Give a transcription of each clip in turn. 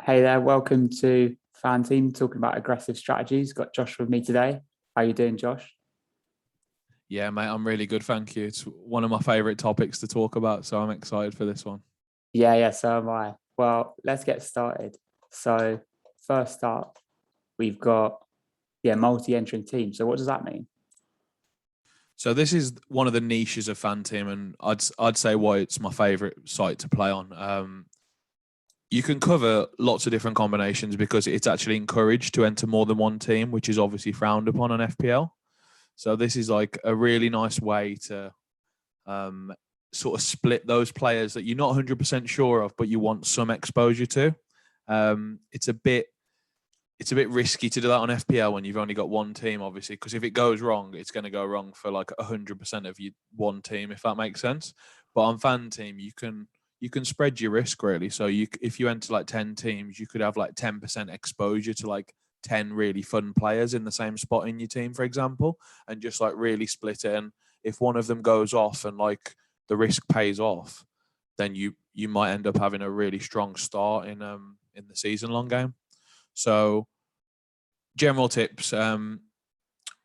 Hey there, welcome to FanTeam talking about aggressive strategies. Got Josh with me today. How you doing, Josh? Yeah, mate, I'm really good, thank you. It's one of my favourite topics to talk about, so I'm excited for this one. Yeah, so am I. Well, let's get started. So, first up, we've got multi-entering team. So, what does that mean? So this is one of the niches of FanTeam, and I'd say why it's my favourite site to play on. You can cover lots of different combinations because it's actually encouraged to enter more than one team, which is obviously frowned upon on FPL. So this is like a really nice way to sort of split those players that you're not 100% sure of, but you want some exposure to. It's a bit risky to do that on FPL when you've only got one team, obviously, because if it goes wrong, it's going to go wrong for like 100% of your one team, if that makes sense. But on FanTeam, you can spread your risk really. So if you enter like 10 teams, you could have like 10% exposure to like 10 really fun players in the same spot in your team, for example, and just like really split it. And if one of them goes off and like the risk pays off, then you might end up having a really strong start in the season long game. So general tips. We're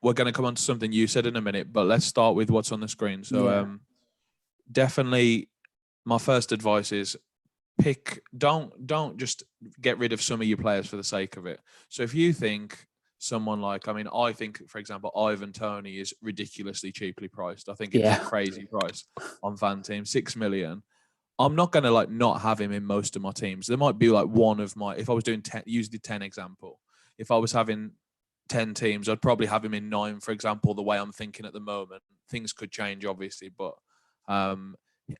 going to come on to something you said in a minute, but let's start with what's on the screen. So definitely my first advice is don't just get rid of some of your players for the sake of it. So if you think someone like, I think, for example, Ivan Toney is ridiculously cheaply priced. I think it's a crazy price on FanTeam, 6 million. I'm not going to like not have him in most of my teams. There might be like one of my, if I was doing 10, use the 10 example. If I was having 10 teams, I'd probably have him in 9, for example, the way I'm thinking at the moment. Things could change, obviously, but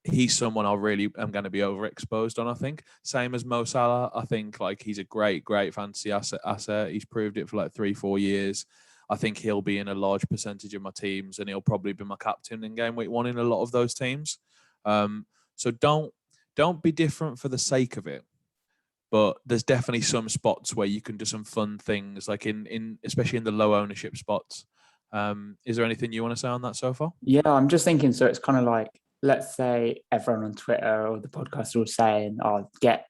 he's someone I really am going to be overexposed on, I think. Same as Mo Salah. I think like he's a great fantasy asset. He's proved it for like 3-4 years. I think he'll be in a large percentage of my teams and he'll probably be my captain in game week 1 in a lot of those teams. So don't be different for the sake of it. But there's definitely some spots where you can do some fun things, like in especially in the low ownership spots. Is there anything you want to say on that so far? Yeah, I'm just thinking. So it's kind of like, let's say everyone on Twitter or the podcast are all saying, "Oh, get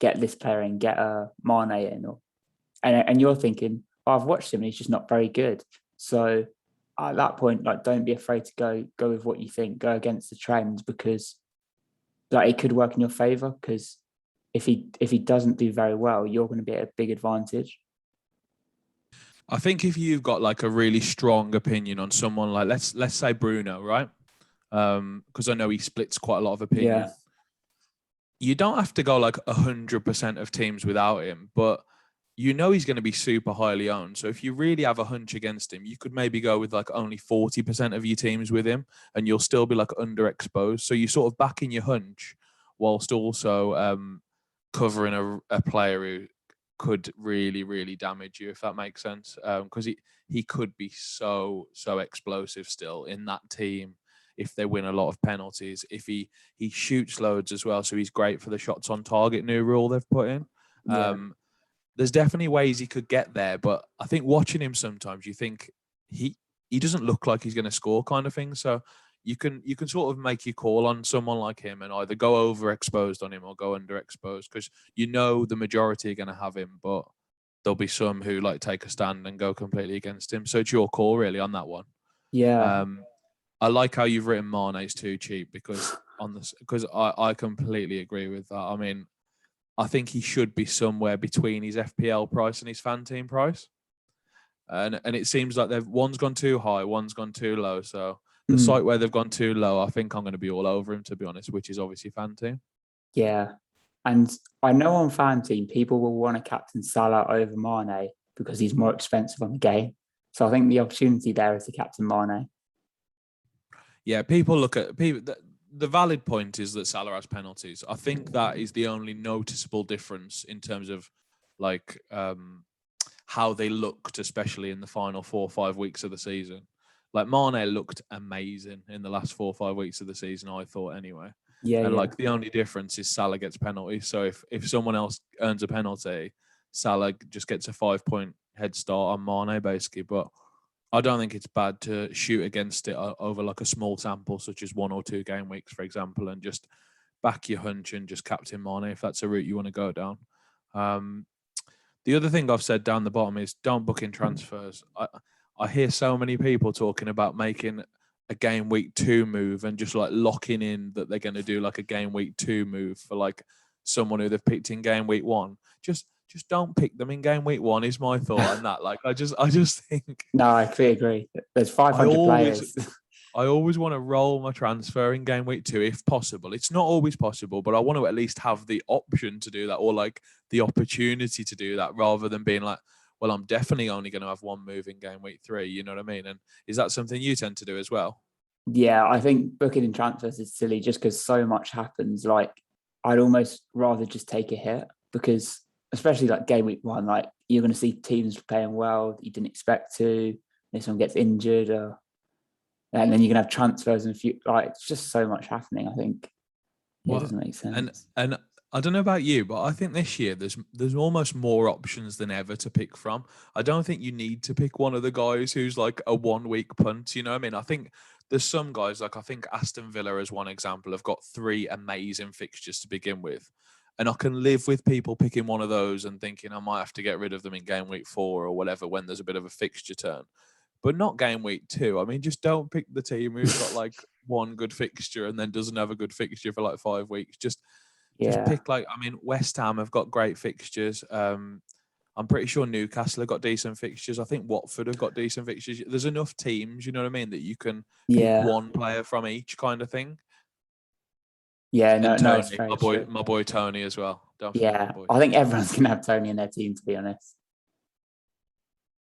this player in, get a Mane in," and you're thinking, oh, I've watched him and he's just not very good. So at that point, like, don't be afraid to go with what you think, go against the trends, because like it could work in your favor. Because if he doesn't do very well, you're going to be at a big advantage. I think if you've got like a really strong opinion on someone, like let's say Bruno, right? Because I know he splits quite a lot of opinion. Yeah. You don't have to go like 100% of teams without him, but you know he's going to be super highly owned. So if you really have a hunch against him, you could maybe go with like only 40% of your teams with him, and you'll still be like underexposed. So you're sort of backing your hunch whilst also covering a player who could really damage you, if that makes sense. Because he could be so explosive still in that team if they win a lot of penalties. If he shoots loads as well, so he's great for the shots on target new rule they've put in. There's definitely ways he could get there, but I think watching him sometimes you think he doesn't look like he's going to score, kind of thing. So you can sort of make your call on someone like him and either go overexposed on him or go underexposed, because you know the majority are going to have him, but there'll be some who like take a stand and go completely against him. So it's your call really on that one. Yeah. I like how you've written Mane's too cheap because I completely agree with that. I mean, I think he should be somewhere between his FPL price and his FanTeam price. And it seems like one's gone too high, one's gone too low. So the site where they've gone too low, I think I'm going to be all over him, to be honest, which is obviously FanTeam. Yeah. And I know on FanTeam, people will want to captain Salah over Mane because he's more expensive on the game. So I think the opportunity there is to captain Mane. Yeah, people look at people. The valid point is that Salah has penalties. I think that is the only noticeable difference in terms of like how they looked, especially in the final 4 or 5 weeks of the season. Like Mane looked amazing in the last 4 or 5 weeks of the season, I thought anyway. Yeah. Like the only difference is Salah gets penalties. So if someone else earns a penalty, Salah just gets a 5-point head start on Mane basically. But I don't think it's bad to shoot against it over like a small sample, such as 1 or 2 game weeks, for example, and just back your hunch and just captain Mane if that's a route you want to go down. The other thing I've said down the bottom is don't book in transfers. I hear so many people talking about making a game week 2 move and just like locking in that they're going to do like a game week 2 move for like someone who they've picked in game week 1. Just don't pick them in game week 1 is my thought on that. Like I just think No, I completely agree. There's I 500 always players. I always want to roll my transfer in game week 2 if possible. It's not always possible, but I want to at least have the option to do that or like the opportunity to do that rather than being like, well, I'm definitely only going to have one move in game week 3. You know what I mean? And is that something you tend to do as well? Yeah, I think booking in transfers is silly just because so much happens. Like, I'd almost rather just take a hit because, especially like game week 1, like you're going to see teams playing well that you didn't expect to. This one gets injured, and then you're going to have transfers and few. Like, it's just so much happening. I think it Well, doesn't make and sense. and I don't know about you, but I think this year there's almost more options than ever to pick from. I don't think you need to pick one of the guys who's like a 1 week punt. You know what I mean? I think there's some guys like I think Aston Villa as one example have got 3 amazing fixtures to begin with. And I can live with people picking one of those and thinking I might have to get rid of them in game week 4 or whatever when there's a bit of a fixture turn, but not game week 2. I mean, just don't pick the team who's got like one good fixture and then doesn't have a good fixture for like 5 weeks. Just Yeah, pick like I mean, West Ham have got great fixtures. I'm pretty sure Newcastle have got decent fixtures. I think Watford have got decent fixtures. There's enough teams, you know what I mean, that you can pick yeah, one player from each kind of thing. yeah. No, And no, it's Tony, very true. my boy Tony as well. Don't forget my Yeah, boy. I think everyone's going to have Tony in their team, to be honest.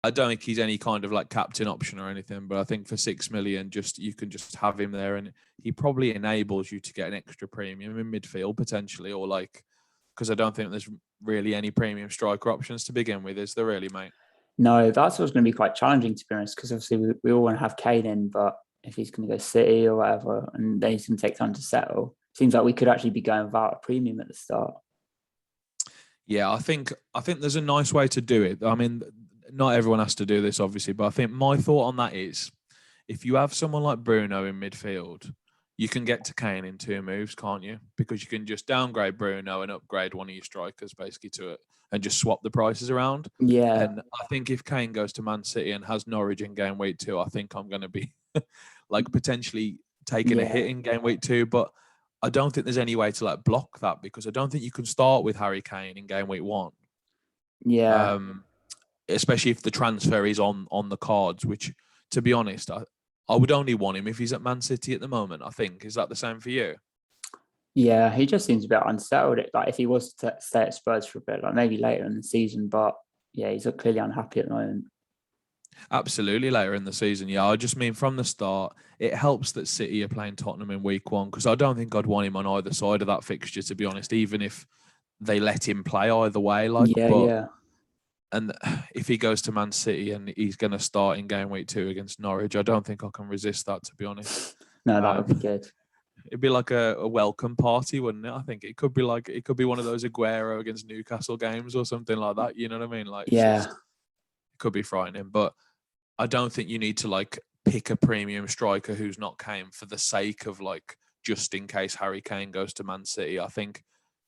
I don't think he's any kind of like captain option or anything, but I think for 6 million, just you can just have him there, and he probably enables you to get an extra premium in midfield potentially, or like because I don't think there's really any premium striker options to begin with, is there really, mate? No, that's what's going to be quite challenging, to be honest, because obviously we all want to have Kane in, but if he's going to go City or whatever, and then he's going to take time to settle, seems like we could actually be going without a premium at the start. Yeah, I think there's a nice way to do it. I mean, not everyone has to do this, obviously, but I think my thought on that is if you have someone like Bruno in midfield, you can get to Kane in 2 moves, can't you? Because you can just downgrade Bruno and upgrade one of your strikers basically to it and just swap the prices around. Yeah, And I think if Kane goes to Man City and has Norwich in game week 2, I think I'm going to be like potentially taking a hit yeah, in game week 2. But I don't think there's any way to like block that because I don't think you can start with Harry Kane in game week 1. yeah, Um, Especially if the transfer is on the cards, which to be honest, I would only want him if he's at Man City at the moment. I think is that the same for you? yeah. He just seems a bit unsettled. Like if he was to stay at Spurs for a bit, like maybe later in the season, but yeah, he's clearly unhappy at the moment. Absolutely later in the season. Yeah, I just mean from the start, it helps that City are playing Tottenham in week 1 because I don't think I'd want him on either side of that fixture, to be honest, even if they let him play either way. Like, Yeah, but yeah, and if he goes to Man City and he's going to start in game week 2 against Norwich, I don't think I can resist that, to be honest. no, that would be Um, good. it'd be like a welcome party, wouldn't it? I think it could be one of those Aguero against Newcastle games or something like that. You know what I mean? Like, it's Yeah, just it could be frightening, but I don't think you need to like pick a premium striker who's not Kane for the sake of like just in case Harry Kane goes to Man City. I think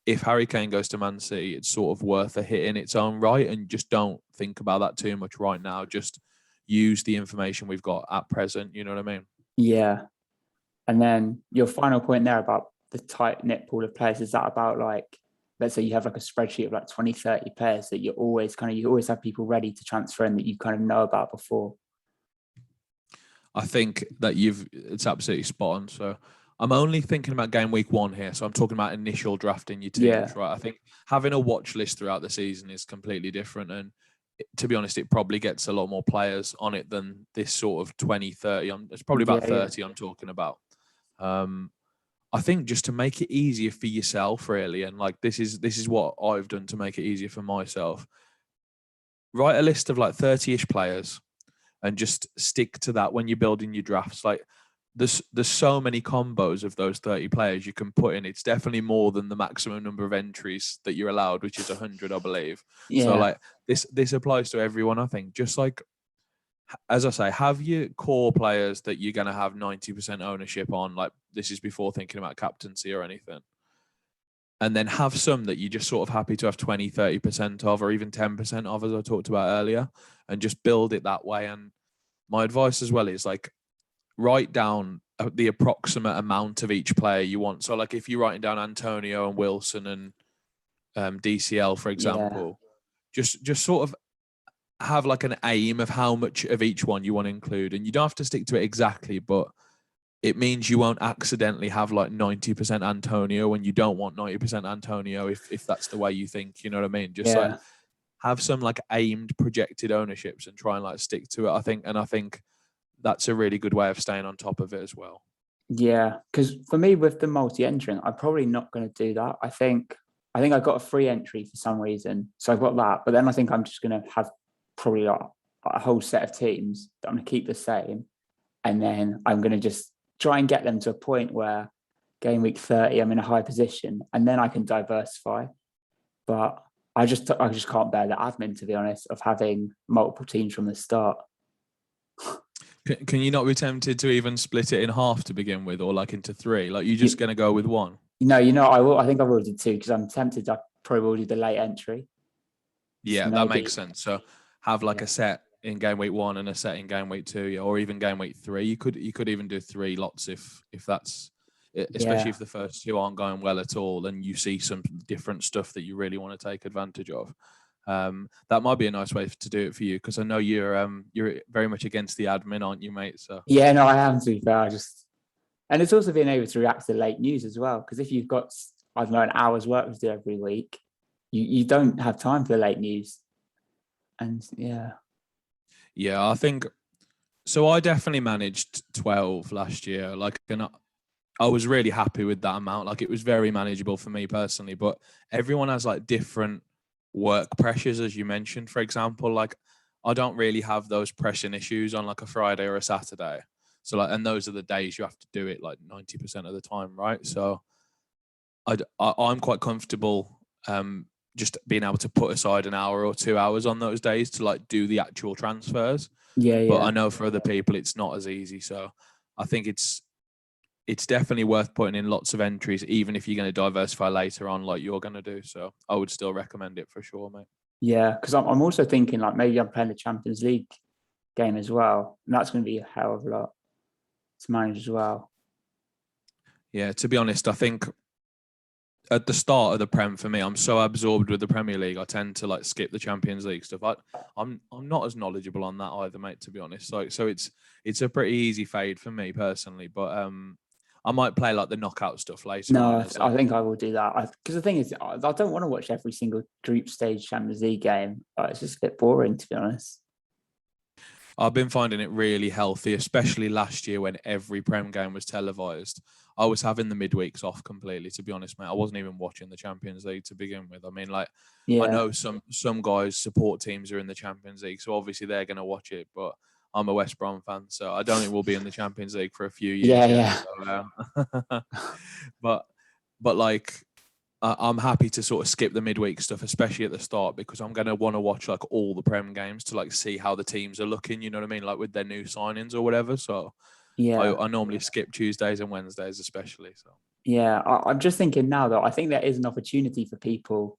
if Harry Kane goes to Man City, it's sort of worth a hit in its own right, and just don't think about that too much right now. Just use the information we've got at present. You know what I mean? yeah. And then your final point there about the tight knit pool of players, is that about like, let's say you have like a spreadsheet of like 20, 30 players that you always have people ready to transfer in that you kind of know about before? I think that it's absolutely spot on. So I'm only thinking about game week 1 here. So I'm talking about initial drafting your Yeah, teams, right? I think having a watch list throughout the season is completely different. And to be honest, it probably gets a lot more players on it than this sort of 20, 30. It's probably about yeah, yeah, 30 I'm talking about. Um, I think just to make it easier for yourself, really, and like this is what I've done to make it easier for myself. Write a list of like 30-ish players and just stick to that when you're building your drafts. Like there's so many combos of those 30 players you can put in. It's definitely more than the maximum number of entries that you're allowed, which is 100, I believe. So yeah, like this applies to everyone, I think. Just like as I say, have your core players that you're going to have 90% ownership on. Like this is before thinking about captaincy or anything. and then have some that you're just sort of happy to have 20, 30% of, or even 10% of, as I talked about earlier, and just build it that way. And my advice as well is like, write down the approximate amount of each player you want. So like if you're writing down Antonio and Wilson and DCL, for Yeah. example, just sort of have like an aim of how much of each one you want to include. And you don't have to stick to it exactly, but it means you won't accidentally have like 90% Antonio when you don't want 90% Antonio, if that's the way you think, you know what I mean? Just like Yeah. have some like aimed projected ownerships and try and like stick to it, I think. And I think that's a really good way of staying on top of it as well. Yeah. Because for me, with the multi-entering, I'm probably not going to do that. I think I got a free entry for some reason. So I've got that. But then I think I'm just going to have probably like a whole set of teams that I'm going to keep the same. And then I'm going to just try and get them to a point where game week 30, I'm in a high position, and then I can diversify. But I just can't bear the admin, to be honest, of having multiple teams from the start. Can you not be tempted to even split it in half to begin with, or like into three? Like you're just going to go with one? I will. I think I will do two because I'm tempted. I probably will do the late entry. Yeah, that makes sense. So have like Yeah. a set in game week 1 and a set in game week 2, yeah, or even game week 3. You could even do 3 lots if that's, especially if the first 2 aren't going well at all, and you see some different stuff that you really want to take advantage of. That might be a nice way to do it for you, because I know you're very much against the admin, aren't you, mate? So Yeah, no, I am, to be fair. And it's also being able to react to late news as well. Because if you've got, I don't know, an hour's work to do every week, you don't have time for the late news. And yeah, I think so. I definitely managed 12 last year. Like, and I was really happy with that amount. Like, it was very manageable for me personally. But everyone has like different work pressures, as you mentioned. For example, like I don't really have those pressing issues on like a Friday or a Saturday. So like, and those are the days you have to do it like 90% of the time, right? So I'm quite comfortable just being able to put aside an hour or 2 hours on those days to like do the actual transfers. But I know for other people it's not as easy. So I think it's definitely worth putting in lots of entries, even if you're going to diversify later on, like you're going to do. So I would still recommend it for sure, mate. Yeah, because I'm also thinking like maybe I'm playing the Champions League game as well, and that's going to be a hell of a lot to manage as well. Yeah, to be honest, I think at the start of the Prem for me, I'm so absorbed with the Premier League, I tend to like skip the Champions League stuff. I'm not as knowledgeable on that either, mate. To be honest, so it's a pretty easy fade for me personally. But I might play like the knockout stuff later on. No, I think I will do that. Because the thing is, I don't want to watch every single group stage Champions League game. It's just a bit boring, to be honest. I've been finding it really healthy, especially last year when every Prem game was televised. I was having the midweeks off completely, to be honest, mate. I wasn't even watching the Champions League to begin with. I mean, like, I know some guys support teams are in the Champions League, so obviously they're going to watch it. But I'm a West Brom fan, so I don't think we'll be in the Champions League for a few years yet. So, but like, I'm happy to sort of skip the midweek stuff, especially at the start, because I'm going to want to watch like all the Prem games to like see how the teams are looking, you know what I mean? Like with their new signings or whatever. So I normally skip Tuesdays and Wednesdays, especially. So I'm just thinking now though, I think there is an opportunity for people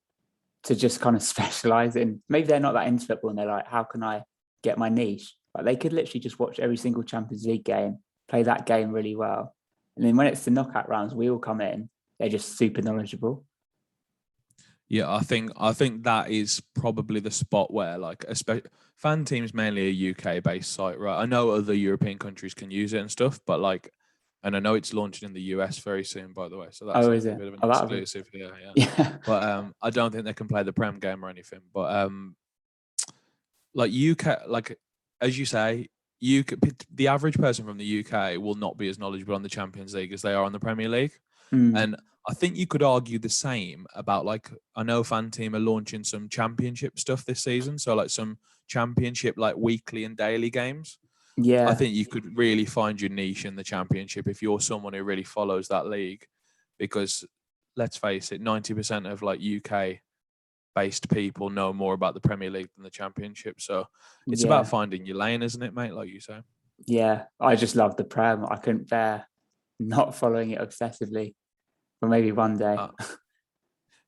to just kind of specialize in, maybe they're not that into football and they're like, how can I get my niche? Like they could literally just watch every single Champions League game, play that game really well. And then when it's the knockout rounds, we all come in, they're just super knowledgeable. yeah, I think that is probably the spot where like, especially FanTeam's mainly a UK based site, right? I know other European countries can use it and stuff, but like, and I know it's launching in the US very soon, by the way. So that's Oh, like is a it? bit of an Oh, that'll be. exclusive. Yeah. Yeah. But I don't think they can play the Prem game or anything. But like UK, like as you say, the average person from the UK will not be as knowledgeable on the Champions League as they are on the Premier League. And I think you could argue the same about like, I know FanTeam are launching some championship stuff this season. So like some championship, like weekly and daily games. I Yeah. think you could really find your niche in the championship if you're someone who really follows that league, because let's face it, 90% of like UK based people know more about the Premier League than the championship. So it's about Yeah. finding your lane, isn't it, mate? Like you say. Yeah. I just love the Prem. I couldn't bear not following it obsessively. But maybe one day. Uh,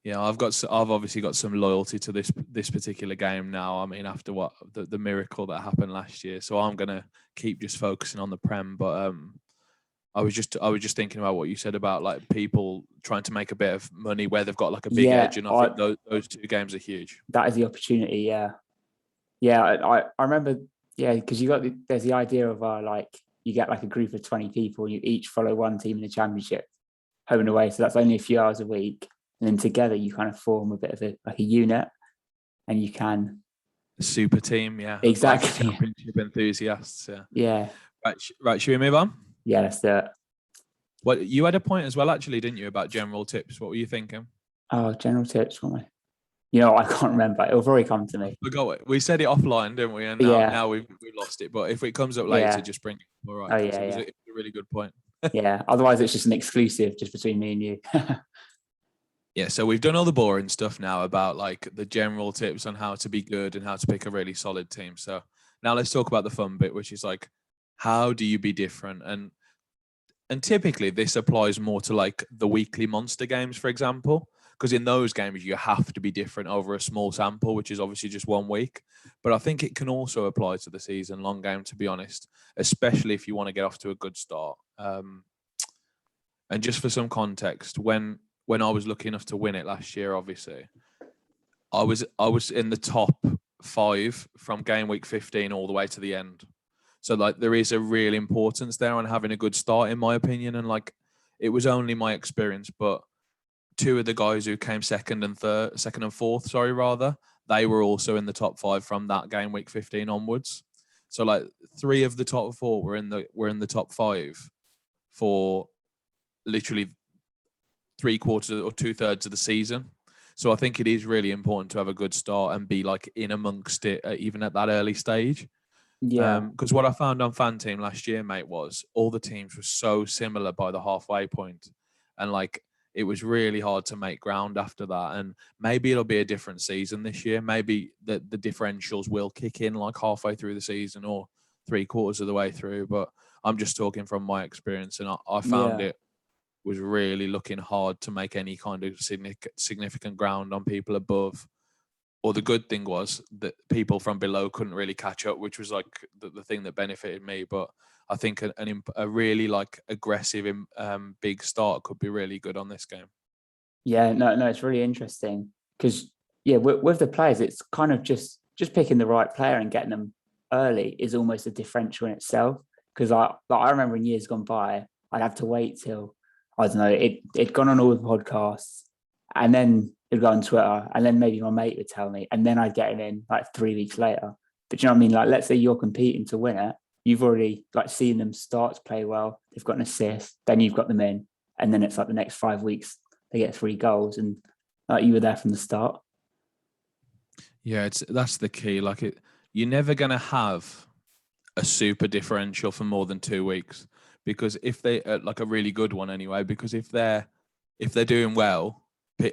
Yeah, I've obviously got some loyalty to this particular game now. I mean, after what the miracle that happened last year, so I'm gonna keep just focusing on the Prem. But I was just thinking about what you said about like people trying to make a bit of money where they've got like a big Yeah, edge, and I think those two games are huge. that is the opportunity. Yeah, yeah. I remember. Yeah, because there's the idea of like you get like a group of 20 people, you each follow one team in the championship, home and away. So that's only a few hours a week, and then together you kind of form a bit of a unit, and you can A super team, yeah, like exactly. championship enthusiasts. Yeah, Yeah, right. Should we move on? yeah. That's the Well, you had a point as well, actually, didn't you, about general tips? What were you thinking? general tips. What am I? You know, I can't remember. It'll probably come to me. We got it. We said it offline, didn't we? And now, Yeah, now we lost it. But if it comes up later, yeah. just bring it. All right, Oh because yeah, it was a really good point. yeah. Otherwise, it's just an exclusive just between me and you. Yeah, so we've done all the boring stuff now about like the general tips on how to be good and how to pick a really solid team. So now let's talk about the fun bit, which is like, how do you be different? And typically this applies more to like the weekly monster games, for example, because in those games you have to be different over a small sample, which is obviously just 1 week. But I think it can also apply to the season long game, to be honest, especially if you want to get off to a good start. And just for some context, when I was lucky enough to win it last year, obviously, I was in the top 5 from game week 15 all the way to the end. So like there is a real importance there on having a good start, in my opinion. And like it was only my experience, but 2 of the guys who came second and fourth, sorry, rather, they were also in the top 5 from that game week 15 onwards. So like 3 of the top 4 were in the top 5 for literally 3/4 or 2/3 of the season. So I think it is really important to have a good start and be like in amongst it, even at that early stage. Yeah, Because what I found on FanTeam last year, mate, was all the teams were so similar by the halfway point, and like it was really hard to make ground after that. And maybe it'll be a different season this year. Maybe the differentials will kick in like halfway through the season or 3/4 of the way through. But I'm just talking from my experience, and I found yeah, it was really looking hard to make any kind of significant ground on people above. Or the good thing was that people from below couldn't really catch up, which was like the thing that benefited me. But I think a really like aggressive big start could be really good on this game. yeah. No. It's really interesting because yeah, with the players, it's kind of just picking the right player and getting them early is almost a differential in itself. Because I remember in years gone by, I'd have to wait till I don't know it'd gone on all the podcasts, and then it'd go on Twitter, and then maybe my mate would tell me, and then I'd get him in like 3 weeks later. But you know what I mean? Like, let's say you're competing to win it, you've already like seen them start to play well. They've got an assist, then you've got them in, and then it's like the next 5 weeks they get 3 goals, and like you were there from the start. Yeah, that's the key. Like you're never gonna have a super differential for more than 2 weeks, because if they like a really good one anyway, because if they're doing well,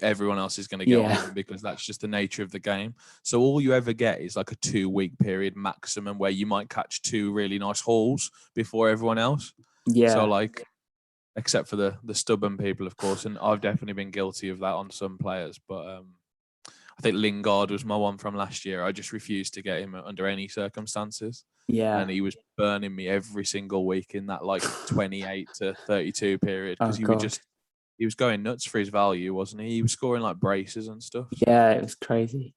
everyone else is going to get on Yeah, them, because that's just the nature of the game. So all you ever get is like a 2 week period maximum where you might catch 2 really nice hauls before everyone else. So yeah, like, except for the stubborn people, of course, and I've definitely been guilty of that on some players. But I think Lingard was my one from last year. I just refused to get him under any circumstances, yeah. and he was burning me every single week in that like 28 to 32 period, Oh because god, he was going nuts for his value, wasn't he? He was scoring like braces and stuff. So yeah, it was crazy.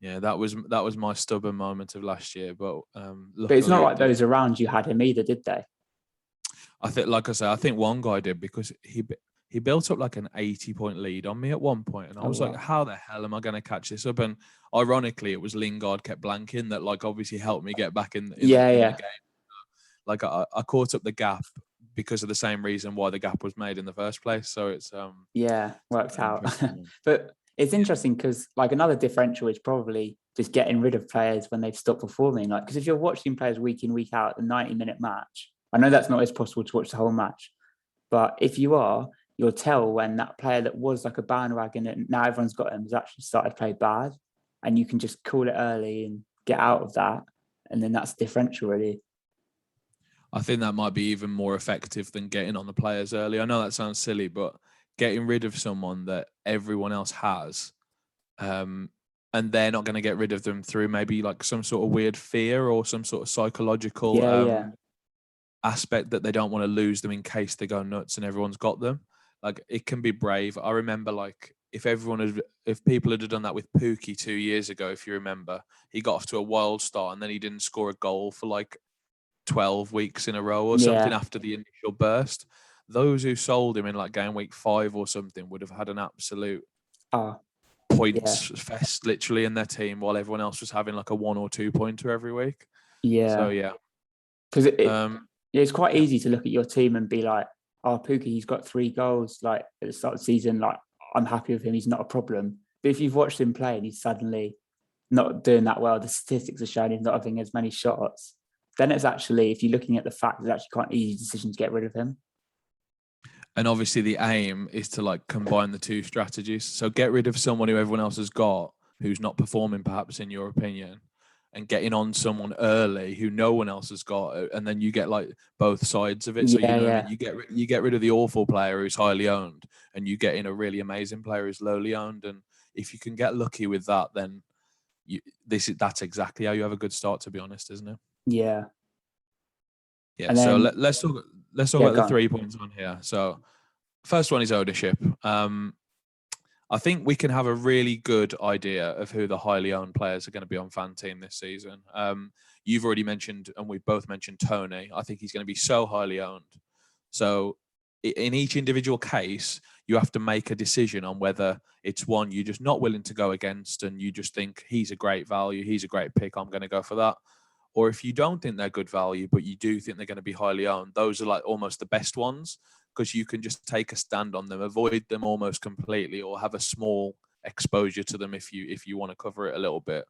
yeah, that was my stubborn moment of last year. But But it's not luckily it like did. those around you had him either, did they? I think, like I said, I think one guy did, because he built up like an 80-point lead on me at one point, and I Oh was like, wow. how the hell am I going to catch this up? And ironically, it was Lingard kept blanking that like obviously helped me get back Yeah, in the yeah, game. Like I caught up the gap because of the same reason why the gap was made in the first place. So it's yeah. Worked an out. interesting one. But it's interesting because like another differential is probably just getting rid of players when they've stopped performing. Like, because if you're watching players week in, week out, the 90-minute match, I know that's not always possible to watch the whole match, but if you are, you'll tell when that player that was like a bandwagon and now everyone's got him has actually started to play bad, and you can just call it early and get out of that, and then that's differential really. I think that might be even more effective than getting on the players early. I know that sounds silly, but getting rid of someone that everyone else has, and they're not going to get rid of them through maybe like some sort of weird fear or some sort of psychological Yeah. aspect that they don't want to lose them in case they go nuts and everyone's got them. Like, it can be brave. I remember, like, if people had done that with Pookie 2 years ago, if you remember, he got off to a wild start and then he didn't score a goal for like 12 weeks in a row or something Yeah. after the initial burst. Those who sold him in like game week 5 or something would have had an absolute Oh, yeah. points fest literally in their team, while everyone else was having like a 1 or 2 pointer every week. So Yeah. yeah. Because it's quite yeah. easy to look at your team and be like, oh, Pookie, he's got 3 goals. Like at the start of the season, like I'm happy with him. He's not a problem. But if you've watched him play and he's suddenly not doing that well, the statistics are showing him not having as many shots. Then it's actually, if you're looking at the facts, it's actually quite an easy decision to get rid of him. And obviously the aim is to like combine the two strategies. So get rid of someone who everyone else has got, who's not performing perhaps in your opinion, and getting on someone early who no one else has got, and then you get like both sides of it. So you know what I mean? You get rid of the awful player who's highly owned, and you get in a really amazing player who's lowly owned. And if you can get lucky with that, then that's exactly how you have a good start, to be honest, isn't it? Yeah. Yeah. And So then, let's talk yeah, about go the on. 3 points on here. So first one is ownership. I think we can have a really good idea of who the highly owned players are going to be on FanTeam this season. You've already mentioned, and we've both mentioned Tony. I think he's going to be so highly owned. So in each individual case, you have to make a decision on whether it's one you're just not willing to go against and you just think he's a great value, he's a great pick, I'm going to go for that. Or if you don't think they're good value, but you do think they're going to be highly owned, those are like almost the best ones, because you can just take a stand on them, avoid them almost completely, or have a small exposure to them if you want to cover it a little bit,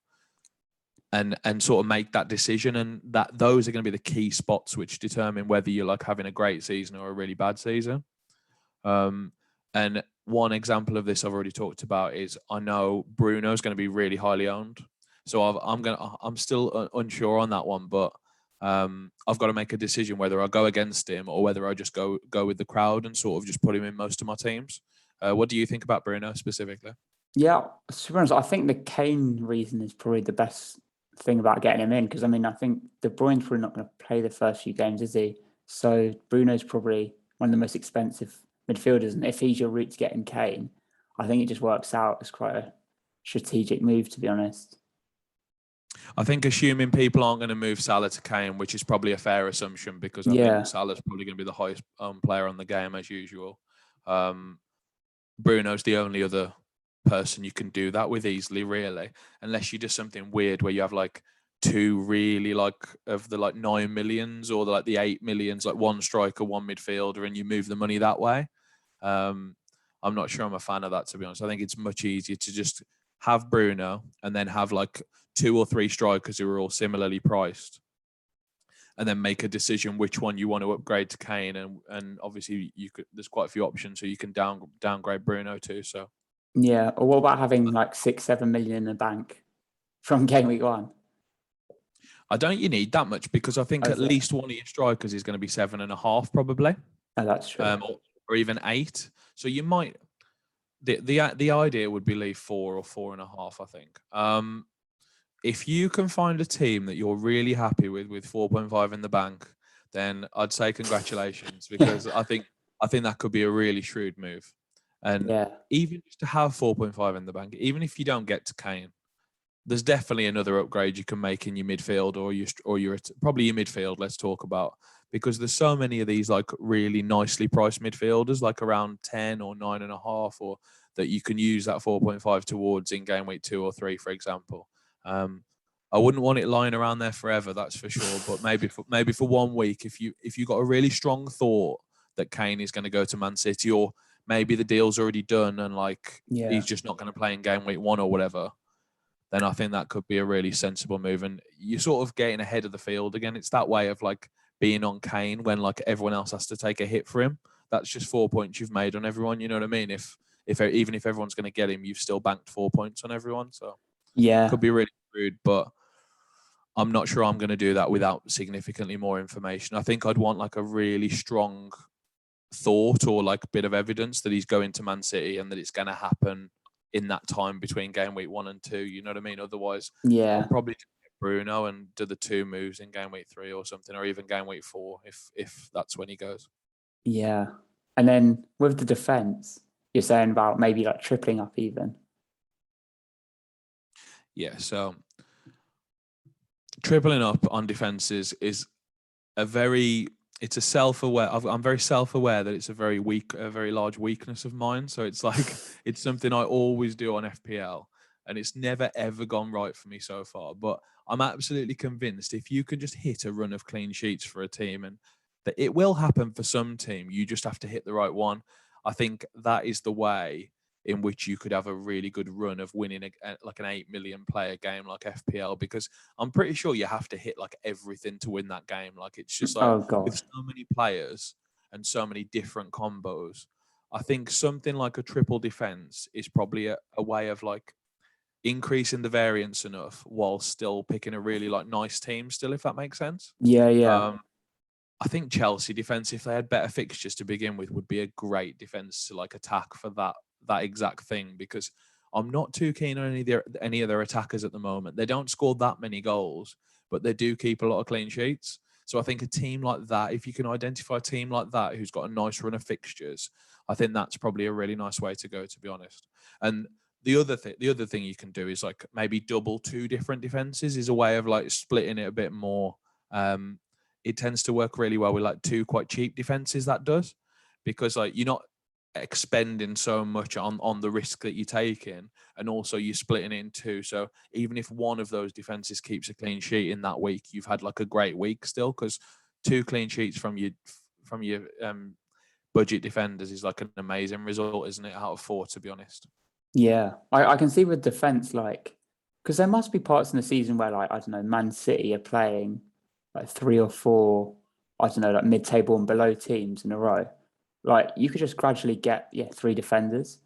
and sort of make that decision. And that those are going to be the key spots which determine whether you're like having a great season or a really bad season. And one example of this I've already talked about is, I know Bruno's going to be really highly owned. So I'm still unsure on that one, but I've got to make a decision whether I go against him or whether I just go with the crowd and sort of just put him in most of my teams. What do you think about Bruno specifically? Yeah, to be honest, I think the Kane reason is probably the best thing about getting him in, because I mean, I think De Bruyne's probably not going to play the first few games, is he? So Bruno's probably one of the most expensive midfielders, and if he's your route to getting Kane, I think it just works out as quite a strategic move, to be honest. I think assuming people aren't going to move Salah to Kane, which is probably a fair assumption, because I Yeah, think Salah's probably going to be the highest player on the game as usual. Bruno's the only other person you can do that with easily, really, unless you do something weird where you have like two really like of the like 9 millions or the, like the 8 millions, like one striker, one midfielder, and you move the money that way. I'm not sure I'm a fan of that, to be honest. I think it's much easier to just have Bruno and then have like 2 or 3 strikers who are all similarly priced, and then make a decision which one you want to upgrade to Kane. And obviously there's quite a few options, so you can downgrade Bruno too. So yeah. Or what about having like 6-7 million in the bank from game week 1? I don't think you need that much, because I think Oh, at is it? least one of your strikers is going to be 7.5 probably, Oh, that's true. or even 8. So you might the idea would be leave 4 or 4.5. I think. If you can find a team that you're really happy with 4.5 in the bank, then I'd say congratulations, because I think that could be a really shrewd move. And Yeah, even just to have 4.5 in the bank, even if you don't get to Kane, there's definitely another upgrade you can make in your midfield, or your probably your midfield. Let's talk about, because there's so many of these like really nicely priced midfielders, like around 10 or 9.5, or that you can use that 4.5 towards in game week 2 or 3, for example. I wouldn't want it lying around there forever, that's for sure. But maybe for 1 week, if you got a really strong thought that Kane is going to go to Man City, or maybe the deal's already done and like yeah, he's just not going to play in game week 1 or whatever, then I think that could be a really sensible move. And you're sort of getting ahead of the field again. It's that way of like being on Kane when like everyone else has to take a hit for him. That's just 4 points you've made on everyone. You know what I mean? If even if everyone's going to get him, you've still banked 4 points on everyone. So yeah. could be really rude, but I'm not sure I'm going to do that without significantly more information. I think I'd want like a really strong thought or like bit of evidence that he's going to Man City and that it's going to happen in that time between game week 1 and 2. You know what I mean? Otherwise, Yeah, I'm probably going to get Bruno and do the 2 moves in game week 3 or something, or even game week 4 if that's when he goes. yeah. And then with the defense, you're saying about maybe like tripling up even. Yeah, so tripling up on defenses is a very it's a self-aware. I'm very self-aware that it's a very large weakness of mine. So it's like it's something I always do on FPL, and it's never ever gone right for me so far. But I'm absolutely convinced if you can just hit a run of clean sheets for a team, and that it will happen for some team, you just have to hit the right one. I think that is the way in which you could have a really good run of winning like an 8 million player game like FPL, because I'm pretty sure you have to hit like everything to win that game. Like it's just like Oh with gosh. so many players and so many different combos, I think something like a triple defense is probably a way of like increasing the variance enough while still picking a really like nice team still, if that makes sense. Yeah, yeah. I think Chelsea defense, if they had better fixtures to begin with, would be a great defense to like attack for that exact thing. Because I'm not too keen on any of their attackers at the moment. They don't score that many goals, but they do keep a lot of clean sheets. So I think a team like that, if you can identify a team like that who's got a nice run of fixtures, I think that's probably a really nice way to go, to be honest. And the other thing you can do is like maybe double 2 different defenses is a way of like splitting it a bit more. It tends to work really well with like 2 quite cheap defenses, that does, because like you're not expending so much on the risk that you're taking, and also you're splitting it in 2. So even if one of those defenses keeps a clean sheet in that week, you've had like a great week still, because 2 clean sheets from your budget defenders is like an amazing result, isn't it, out of 4, to be honest. Yeah. I can see with defense, like, because there must be parts in the season where, like, I don't know, Man City are playing like 3 or 4, I don't know, like mid-table and below teams in a row. Like, you could just gradually get, 3 defenders.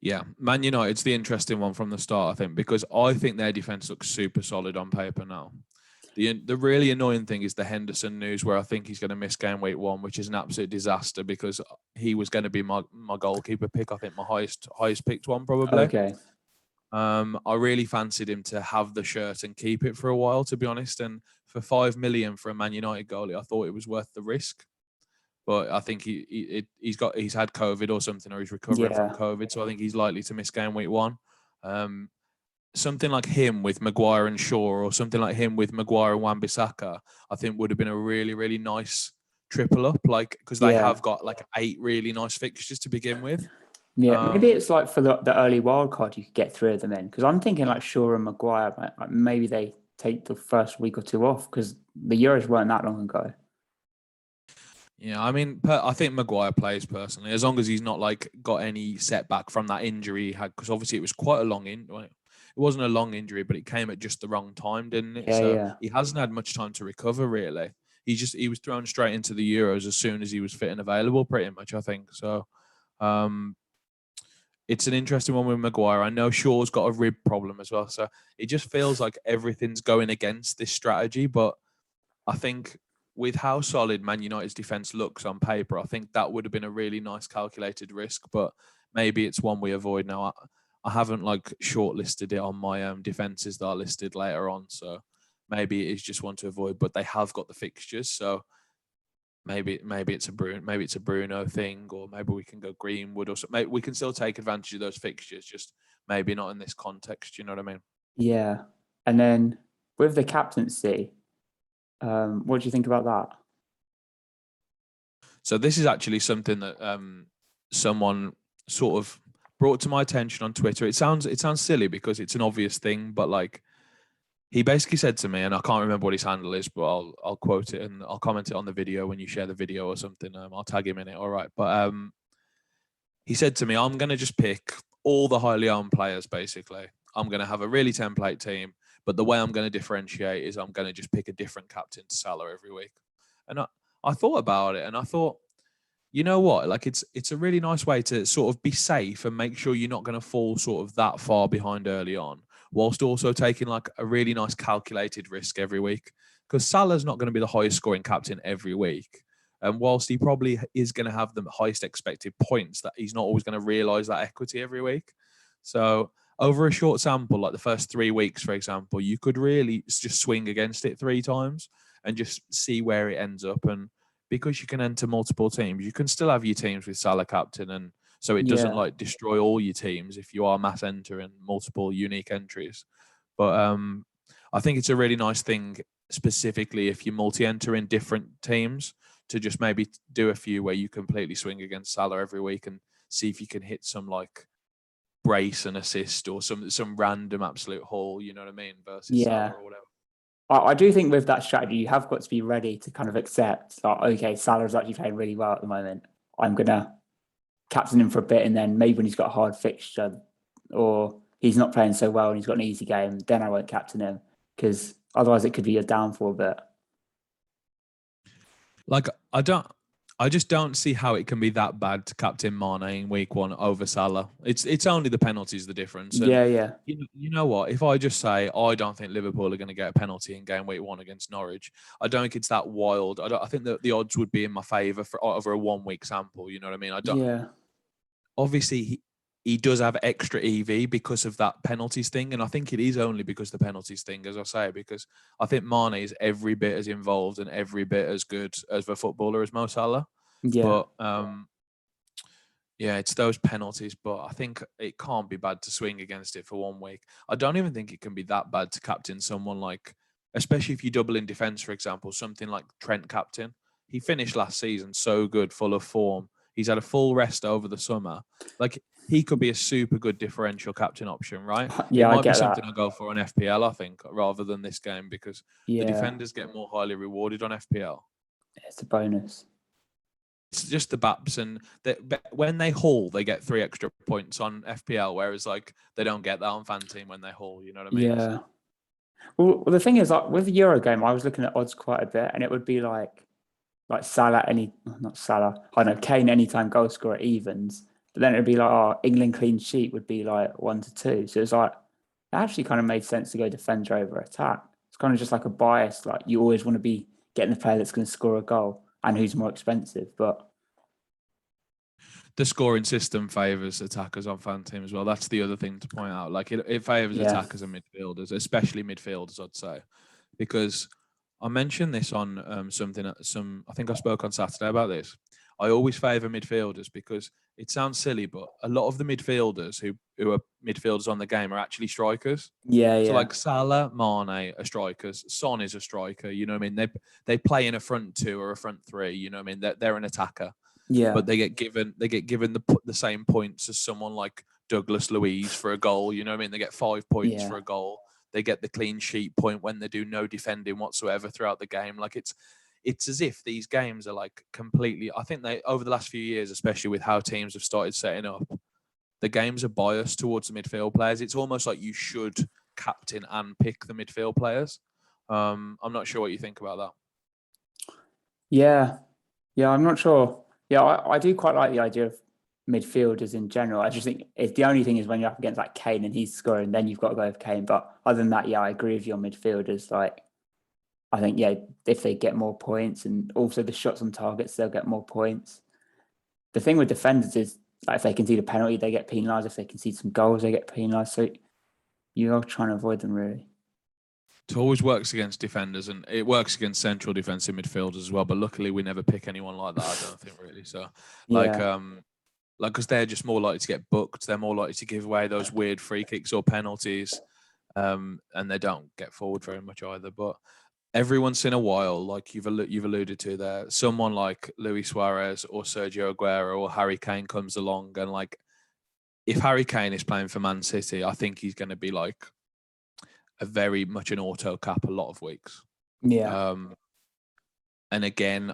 Yeah, Man United's the interesting one from the start, I think, because I think their defense looks super solid on paper now. The really annoying thing is the Henderson news, where I think he's going to miss game week 1, which is an absolute disaster, because he was going to be my goalkeeper pick. I think my highest picked one probably. Okay. I really fancied him to have the shirt and keep it for a while, to be honest. And for 5 million for a Man United goalie, I thought it was worth the risk. But I think he's had COVID or something, or he's recovering from Yeah. COVID, so I think he's likely to miss game week 1. Something like him with Maguire and Shaw, or something like him with Maguire and Wan-Bissaka, I think would have been a really, really nice triple up, like, because they Yeah. have got like 8 really nice fixtures to begin with. Yeah. Maybe Um, it's like for the early wild card, you could get 3 of them in. Because I'm thinking like Shaw and Maguire, like maybe they take the first week or 2 off because the Euros weren't that long ago. yeah, I mean, I think Maguire plays personally, as long as he's not like got any setback from that injury he had, because obviously it was quite a long It wasn't a long injury, but it came at just the wrong time, didn't it? Yeah, So yeah. he hasn't had much time to recover, really. He was thrown straight into the Euros as soon as he was fit and available, pretty much, I think. So um, it's an interesting one with Maguire. I know Shaw's got a rib problem as well, so it just feels like everything's going against this strategy. But I think with how solid Man United's defense looks on paper, I think that would have been a really nice calculated risk. But maybe it's one we avoid now. I haven't like shortlisted it on my defenses that are listed later on, so maybe it is just one to avoid. But they have got the fixtures, so maybe it's a Bruno thing, or maybe we can go Greenwood, or something. Maybe we can still take advantage of those fixtures, just maybe not in this context. You know what I mean? Yeah. And then with the captaincy, what do you think about that? So this is actually something that someone sort of brought to my attention on Twitter. It sounds silly because it's an obvious thing, but like he basically said to me, and I can't remember what his handle is, but I'll quote it and I'll comment it on the video when you share the video or something. I'll tag him in it. All right, but he said to me, I'm going to just pick all the highly owned players, basically. I'm going to have a really template team, but the way I'm going to differentiate is I'm going to just pick a different captain to Salah every week. And I thought about it, and I thought, you know what? Like it's a really nice way to sort of be safe and make sure you're not going to fall sort of that far behind early on, whilst also taking like a really nice calculated risk every week. Because Salah's not going to be the highest scoring captain every week, And whilst he probably is going to have the highest expected points, that he's not always going to realise that equity every week. So over a short sample, like the first 3 weeks, for example, you could really just swing against it 3 times and just see where it ends up. And because you can enter multiple teams, you can still have your teams with Salah captain, and so it doesn't Yeah. like destroy all your teams if you are mass entering multiple unique entries. But I think it's a really nice thing, specifically if you multi-enter in different teams, to just maybe do a few where you completely swing against Salah every week and see if you can hit some like brace and assist or some random absolute haul, you know what I mean, versus Salah Yeah. or whatever. I do think with that strategy, you have got to be ready to kind of accept that, okay, Salah's actually playing really well at the moment. I'm going to captain him for a bit, and then maybe when he's got a hard fixture or he's not playing so well and he's got an easy game, then I won't captain him, because otherwise it could be a downfall. But Like I just don't see how it can be that bad to captain Mane in week 1 over Salah. It's only the penalties the difference. And yeah. you know what? If I just say I don't think Liverpool are going to get a penalty in game week 1 against Norwich, I don't think it's that wild. I think that the odds would be in my favour for over a 1 week sample. You know what I mean? I don't. Yeah. Obviously, he does have extra EV because of that penalties thing, and I think it is only because the penalties thing, as I say, because I think Mane is every bit as involved and every bit as good as a footballer as Mo Salah. Yeah. But yeah, it's those penalties. But I think it can't be bad to swing against it for 1 week. I don't even think it can be that bad to captain someone like, especially if you double in defence, for example, something like Trent captain. He finished last season so good, full of form. He's had a full rest over the summer. Like, he could be a super good differential captain option, right? It Yeah, I might be get something that. I go for on FPL, I think, rather than this game, because the Yeah, defenders get more highly rewarded on FPL. it's a bonus. It's just the BAPs, and when they haul, they get 3 extra points on FPL, whereas like they don't get that on FanTeam when they haul. You know what I mean? Yeah. So Well, the thing is, like with the Euro game, I was looking at odds quite a bit, and it would be like Salah not Salah, I don't know, Kane anytime goal scorer evens, but then it'd be like, oh, England clean sheet would be like 1-2. So it's like, it actually kind of made sense to go defender over attack. It's kind of just like a bias, like you always want to be getting the player that's going to score a goal and who's more expensive. But the scoring system favours attackers on FanTeam as well. That's the other thing to point out. Like it favours yeah, attackers and midfielders, especially midfielders, I'd say, because I mentioned this on I think I spoke on Saturday about this. I always favour midfielders because it sounds silly, but a lot of the midfielders who are midfielders on the game are actually strikers. So yeah, like Salah, Mane are strikers. Son is a striker. You know what I mean? They play in a front 2 or a front 3. You know what I mean? They're an attacker, yeah, but they get given the same points as someone like Douglas Luiz for a goal. You know what I mean? They get 5 points yeah, for a goal. They get the clean sheet point when they do no defending whatsoever throughout the game. Like it's as if these games are like completely. I think they over the last few years, especially with how teams have started setting up, the games are biased towards the midfield players. It's almost like you should captain and pick the midfield players. I'm not sure what you think about that. yeah, yeah. I'm not sure. Yeah, I do quite like the idea of midfielders in general. I just think it's the only thing is when you're up against like Kane and he's scoring, then you've got to go with Kane. But other than that, yeah, I agree with you on midfielders. Like, I think, yeah, if they get more points and also the shots on targets, they'll get more points. The thing with defenders is, like, if they concede a penalty, they get penalised. If they concede some goals, they get penalised. So you're trying to avoid them, really. It always works against defenders, and it works against central defensive midfielders as well. But luckily, we never pick anyone like that. I don't think really. So, like, Yeah, because they're just more likely to get booked. They're more likely to give away those weird free kicks or penalties, and they don't get forward very much either. But every once in a while, like you've alluded to there, someone like Luis Suarez or Sergio Aguero or Harry Kane comes along, and like if Harry Kane is playing for Man City, I think he's going to be like a very much an auto cap a lot of weeks. yeah, Um, and again,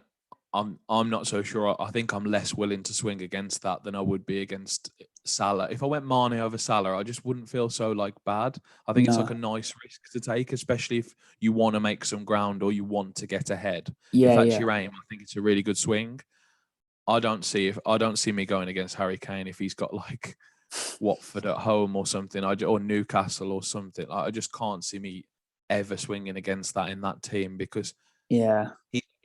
I'm not so sure. I think I'm less willing to swing against that than I would be against Salah. If I went Mane over Salah, I just wouldn't feel so like bad. I think it's like a no, nice risk to take, especially if you want to make some ground or you want to get ahead. If yeah, that's yeah, your aim, I think it's a really good swing. I don't see me going against Harry Kane if he's got like Watford at home or something, or Newcastle or something. I just can't see me ever swinging against that in that team because yeah,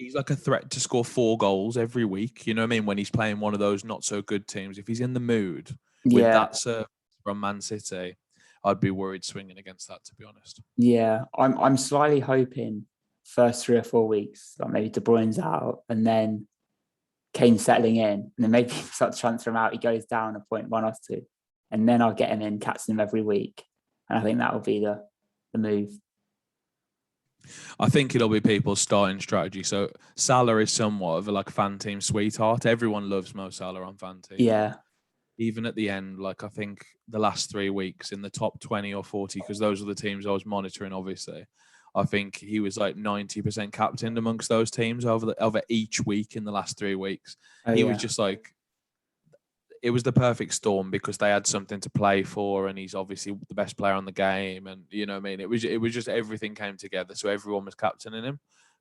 he's like a threat to score 4 goals every week. You know what I mean? When he's playing one of those not so good teams, if he's in the mood with Yeah, that serve from Man City, I'd be worried swinging against that, to be honest. yeah. I'm slightly hoping first 3 or 4 weeks, like maybe De Bruyne's out, and then Kane settling in, and then maybe start to transfer him out. He goes down a point 1 or 2, and then I'll get him in, captain him every week, and I think that will be the move. I think it'll be people's starting strategy. So Salah is somewhat of a like FanTeam sweetheart. Everyone loves Mo Salah on FanTeam. Yeah, Even at the end, like I think the last 3 weeks in the top 20 or 40, because those are the teams I was monitoring, obviously. I think he was like 90% captained amongst those teams over each week in the last 3 weeks. oh He was yeah, just like, it was the perfect storm because they had something to play for, and he's obviously the best player on the game, and you know what I mean. It was just everything came together, so everyone was captaining him.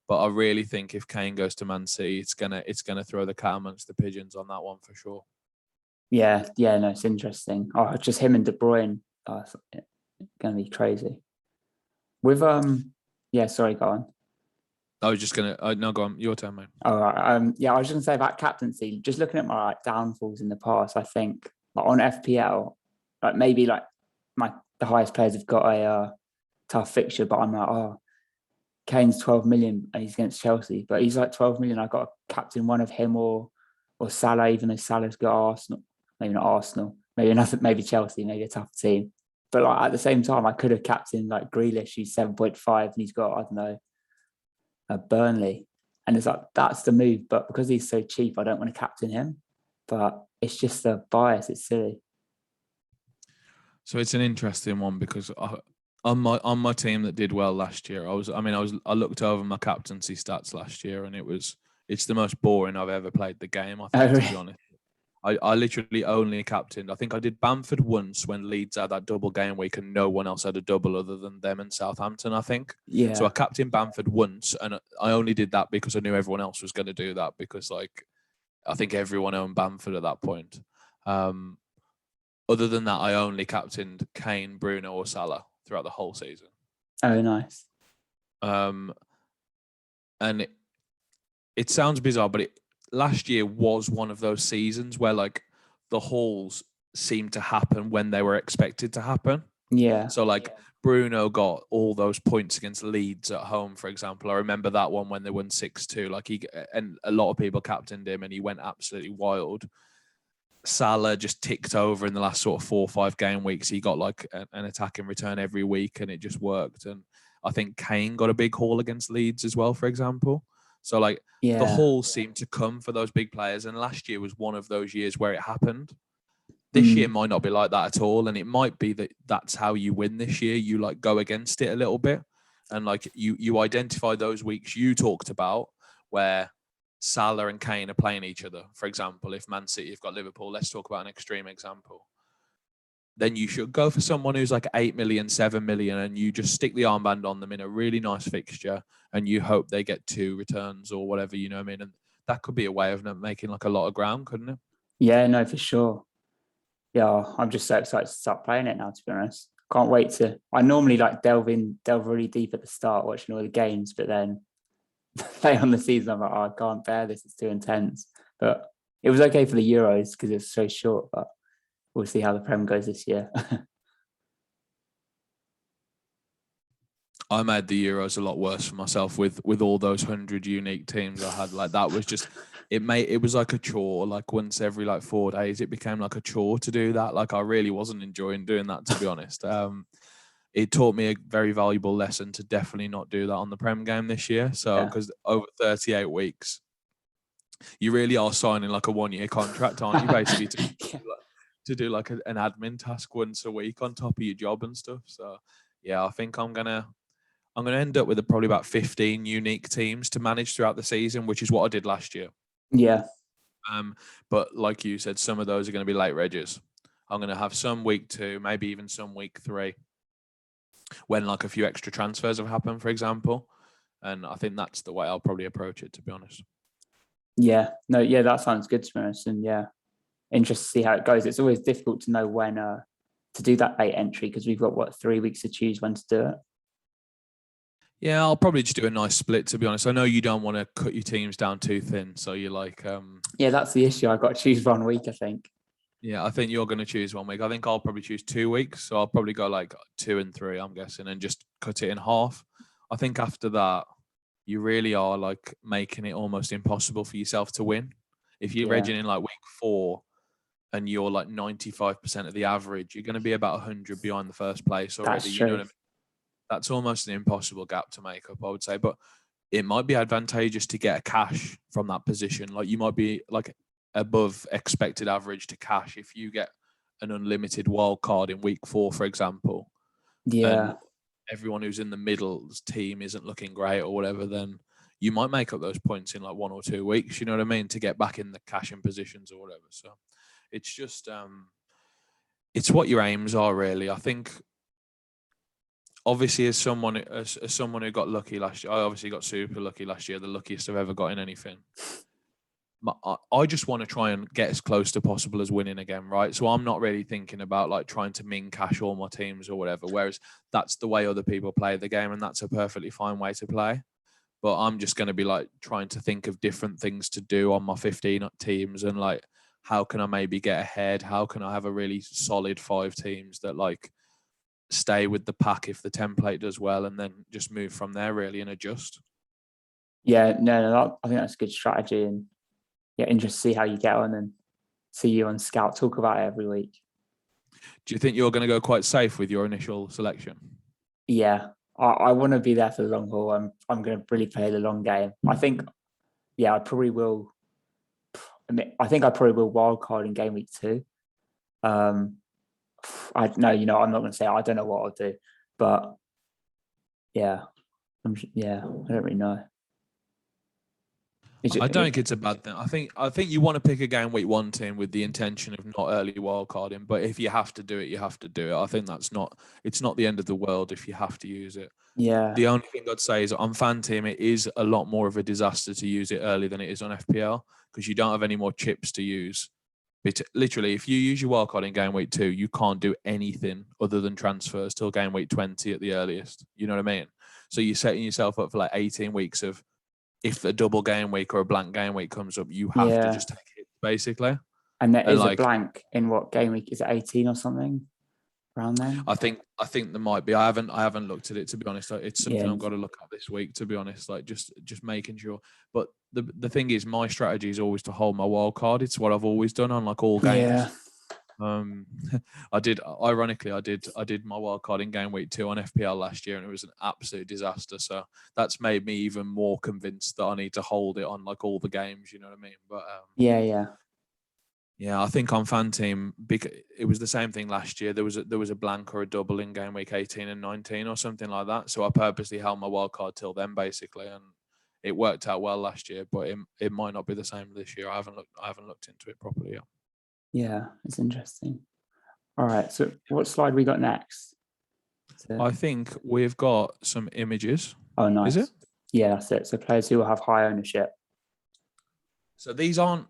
But I really think if Kane goes to Man City, it's gonna throw the cat amongst the pigeons on that one for sure. yeah, yeah. No, it's interesting. Oh, just him and De Bruyne. Oh, it's gonna be crazy. With yeah. Sorry, go on. I was just gonna no, go on, your turn, mate. All right. Yeah, I was just gonna say about captaincy. Just looking at my downfalls in the past, I think like on FPL, like maybe like the highest players have got a tough fixture, but I'm like, oh, Kane's 12 million and he's against Chelsea, but he's like 12 million. I got to captain one of him or Salah, even though Salah's got Arsenal, maybe not Arsenal, maybe nothing, maybe Chelsea, maybe a tough team. But like at the same time, I could have captained like Grealish, who's 7.5, and he's got, I don't know, a Burnley. And it's like that's the move. But because he's so cheap, I don't want to captain him. But it's just a bias. It's silly. So it's an interesting one because on my team that did well last year, I looked over my captaincy stats last year, and it's the most boring I've ever played the game. I think, to be honest. I literally only captained. I think I did Bamford once when Leeds had that double game week and no one else had a double other than them and Southampton, I think. So I Yeah. captained Bamford once, and I only did that because I knew everyone else was going to do that because, like, I think everyone owned Bamford at that point. Other than that, I only captained Kane, Bruno, or Salah throughout the whole season. Oh, nice. And it sounds bizarre, but last year was one of those seasons where like the hauls seemed to happen when they were expected to happen. Yeah. So like Bruno got all those points against Leeds at home, for example. I remember that one when they won 6-2. Like and a lot of people captained him and he went absolutely wild. Salah just ticked over in the last sort of 4 or 5 game weeks. He got like an attack in return every week and it just worked. And I think Kane got a big haul against Leeds as well, for example. So like the Yeah. hauls seem to come for those big players. And last year was one of those years where it happened. This year might not be like that at all. And it might be that that's how you win this year. You like go against it a little bit. And like you identify those weeks you talked about where Salah and Kane are playing each other. For example, if Man City have got Liverpool, let's talk about an extreme example. Then you should go for someone who's like 8 million, 7 million, and you just stick the armband on them in a really nice fixture and you hope they get 2 returns or whatever, you know what I mean? And that could be a way of making like a lot of ground, couldn't it? Yeah, no, for sure. Yeah, I'm just so excited to start playing it now, to be honest. Can't wait to. I normally like delve really deep at the start, watching all the games, but then play on the season, I'm like, oh, I can't bear this. It's too intense. But it was okay for the Euros because it's so short, but we'll see how the Prem goes this year. I made the Euros a lot worse for myself with all those 100 unique teams I had. Like that was just it was like a chore. Like once every like 4 days, it became like a chore to do that. Like I really wasn't enjoying doing that, to be honest. It taught me a very valuable lesson to definitely not do that on the Prem game this year. So Yeah. because over 38 weeks, you really are signing like a 1-year contract, aren't you? Basically to do like an admin task once a week on top of your job and stuff. So yeah, I think I'm gonna end up with probably about 15 unique teams to manage throughout the season, which is what I did last year. Yeah. But like you said, some of those are going to be late regs. I'm going to have some week 2, maybe even some week 3, when like a few extra transfers have happened, for example. And I think that's the way I'll probably approach it, to be honest. Yeah. No, yeah, that sounds good to be honest. And yeah, interested to see how it goes. It's always difficult to know when to do that late entry because we've got 3 weeks to choose when to do it. Yeah, I'll probably just do a nice split, to be honest. I know you don't want to cut your teams down too thin, so you're like, Yeah, that's the issue. I've got to choose 1 week, I think. yeah, I think you're going to choose 1 week. I think I'll probably choose 2 weeks, so I'll probably go like 2 and 3, I'm guessing, and just cut it in half. I think after that, you really are like making it almost impossible for yourself to win. If you're Yeah, regging in like week 4 and you're like 95% of the average, you're going to be about 100 behind the first place already. that's You know true. what I mean? That's almost an impossible gap to make up, I would say. But it might be advantageous to get a cash from that position. Like you might be like above expected average to cash if you get an unlimited wild card in week 4, for example, and Yeah, everyone who's in the middle's team isn't looking great or whatever, then you might make up those points in like 1 or 2 weeks, you know what I mean, to get back in the cashing positions or whatever. So it's just it's what your aims are really. I think obviously as someone who got lucky last year, I obviously got super lucky last year, the luckiest I've ever got in anything. I just want to try and get as close to possible as winning again, right? So I'm not really thinking about like trying to min cash all my teams or whatever. Whereas that's the way other people play the game, and that's a perfectly fine way to play. But I'm just going to be like trying to think of different things to do on my 15 teams, and like how can I maybe get ahead? How can I have a really solid 5 teams that like stay with the pack if the template does well, and then just move from there really and adjust. yeah, no, I think that's a good strategy, and yeah, interested to see how you get on and see you on Scout talk about it every week. Do you think you're going to go quite safe with your initial selection? Yeah, I want to be there for the long haul. I'm going to really play the long game. I think, yeah, I probably will. I think I probably will wildcard in game week 2. I no, I'm not going to say I don't know what I'll do, but yeah, yeah, I don't really know. I don't think it's a bad thing. I think you want to pick a game week 1 team with the intention of not early wildcarding, but if you have to do it, you have to do it. I think it's not the end of the world if you have to use it. Yeah, The only thing I'd say is on FanTeam, it is a lot more of a disaster to use it early than it is on FPL because you don't have any more chips to use. But literally, if you use your wildcard in game week 2, you can't do anything other than transfers till game week 20 at the earliest. You know what I mean? So you're setting yourself up for like 18 weeks of if a double game week or a blank game week comes up, you have to yeah, just take it basically. and there And is a like blank in what game week is it 18 or something around then? I think there might be. I haven't looked at it, to be honest. It's Yeah, something I've got to look at this week, to be honest. Like just making sure. But the thing is, my strategy is always to hold my wild card. It's what I've always done on like all yeah, games. Um, I did ironically, I did my wild card in game week 2 on FPL last year, and it was an absolute disaster. So that's made me even more convinced that I need to hold it on like all the games. You know what I mean? But yeah. yeah, I think on FanTeam, it was the same thing last year. There was a blank or a double in game week 18 and 19 or something like that. So I purposely held my wild card till then, basically, and it worked out well last year. But it might not be the same this year. I haven't looked into it properly yet. Yeah, it's interesting. All right, so what slide we got next? I think we've got some images. Oh, Is it? nice. Yeah, that's it. So players who will have high ownership. So these aren't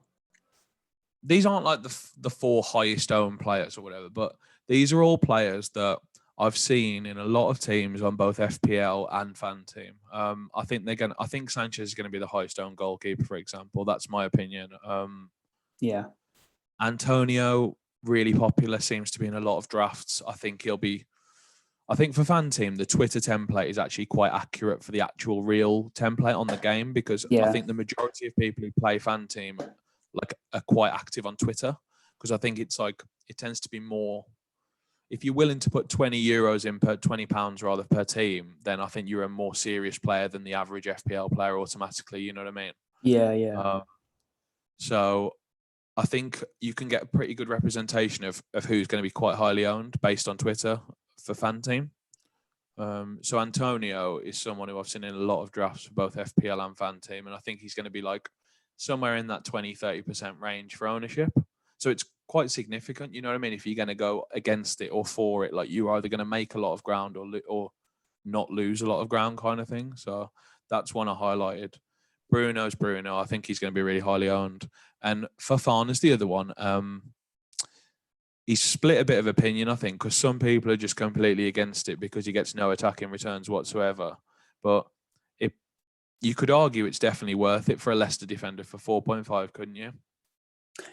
like the 4 highest owned players or whatever, but these are all players that I've seen in a lot of teams on both FPL and FanTeam. I think Sanchez is gonna be the highest owned goalkeeper, for example. That's my opinion. Yeah, Antonio, really popular, seems to be in a lot of drafts. I think for FanTeam, the Twitter template is actually quite accurate for the actual real template on the game because I yeah, think the majority of people who play FanTeam like are quite active on Twitter because I think it's like it tends to be more. If you're willing to put 20 euros in per £20 rather per team, then I think you're a more serious player than the average FPL player automatically. You know what I mean? yeah. Um, so I think you can get a pretty good representation of who's going to be quite highly owned based on Twitter for FanTeam. So Antonio is someone who I've seen in a lot of drafts for both FPL and FanTeam, and I think he's going to be like somewhere in that 20-30% range for ownership. So it's quite significant, you know what I mean? If you're going to go against it or for it, like you're either going to make a lot of ground or not lose a lot of ground kind of thing. So that's one I highlighted. Bruno's Bruno. I think he's going to be really highly owned. And Fafana's the other one. He's split a bit of opinion, I think, because some people are just completely against it because he gets no attacking returns whatsoever. But it, you could argue it's definitely worth it for a Leicester defender for 4.5, couldn't you?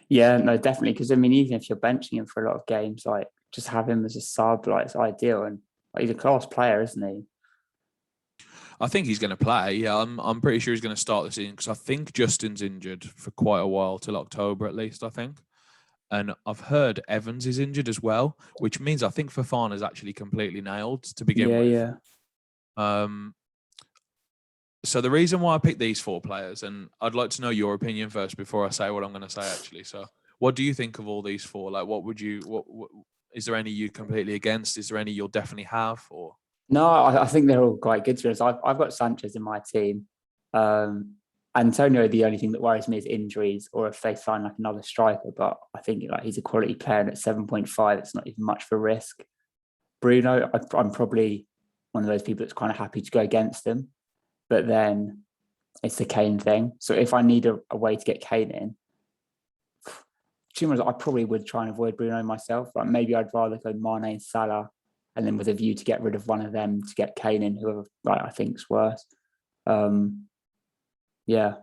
Yeah, no, definitely. Because I mean, even if you're benching him for a lot of games, like just have him as a sub, like it's ideal. And like, he's a class player, isn't he? I think he's going to play. Yeah, I'm pretty sure he's going to start the season because I think Justin's injured for quite a while, till October at least, I think. And I've heard Evans is injured as well, which means I think Fofana's actually completely nailed to begin Yeah, with. yeah. So the reason why I picked these four players, and I'd like to know your opinion first before I say what I'm going to say, actually. So what do you think of all these four? Like, what would you, what is there any you completely against? Is there any you'll definitely have? Or No, I think they're all quite good to us. I've got Sanchez in my team. Antonio, the only thing that worries me is injuries or if they sign like another striker. But I think like he's a quality player, and at 7.5, it's not even much for risk. Bruno, I'm probably one of those people that's kind of happy to go against him. But then it's the Kane thing. So if I need a way to get Kane in, I probably would try and avoid Bruno myself. Like maybe I'd rather go Mane and Salah, and then with a view to get rid of one of them to get Kane in, whoever like I think's worse. Yeah.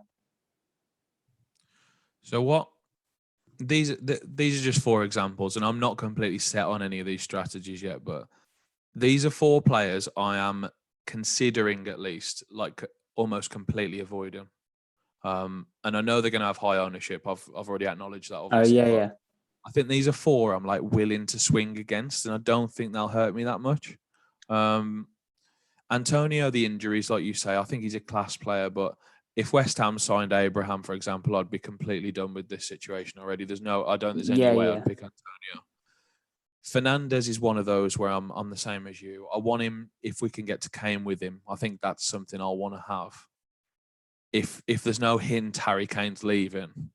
so what? These are just four examples, and I'm not completely set on any of these strategies yet. But these are four players I am considering at least, like almost completely avoiding. And I know they're going to have high ownership. I've already acknowledged that, Oh obviously, yeah, but yeah, I think these are four I'm like willing to swing against, and I don't think they'll hurt me that much. Antonio, the injuries, like you say, I think he's a class player, but if West Ham signed Abraham, for example, I'd be completely done with this situation already. I don't think there's any yeah, way yeah, I'd pick Antonio. Fernandez is one of those where I'm the same as you. I want him if we can get to Kane with him. I think that's something I'll want to have. If there's no hint Harry Kane's leaving,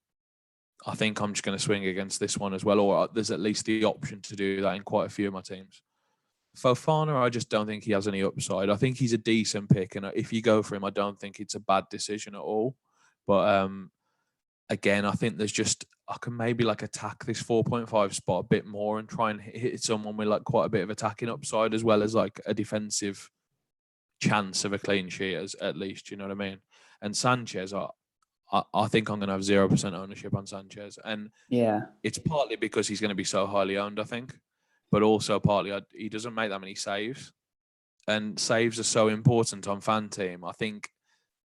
I think I'm just going to swing against this one as well, or there's at least the option to do that in quite a few of my teams. Fofana, I just don't think he has any upside. I think he's a decent pick, and if you go for him, I don't think it's a bad decision at all. But again, I think I can maybe like attack this 4.5 spot a bit more and try and hit someone with like quite a bit of attacking upside as well as like a defensive chance of a clean sheet at least. You know what I mean? And Sanchez, I think I'm going to have 0% ownership on Sanchez, and yeah. it's partly because he's going to be so highly owned, I think, but also partly he doesn't make that many saves, and saves are so important on FanTeam. I think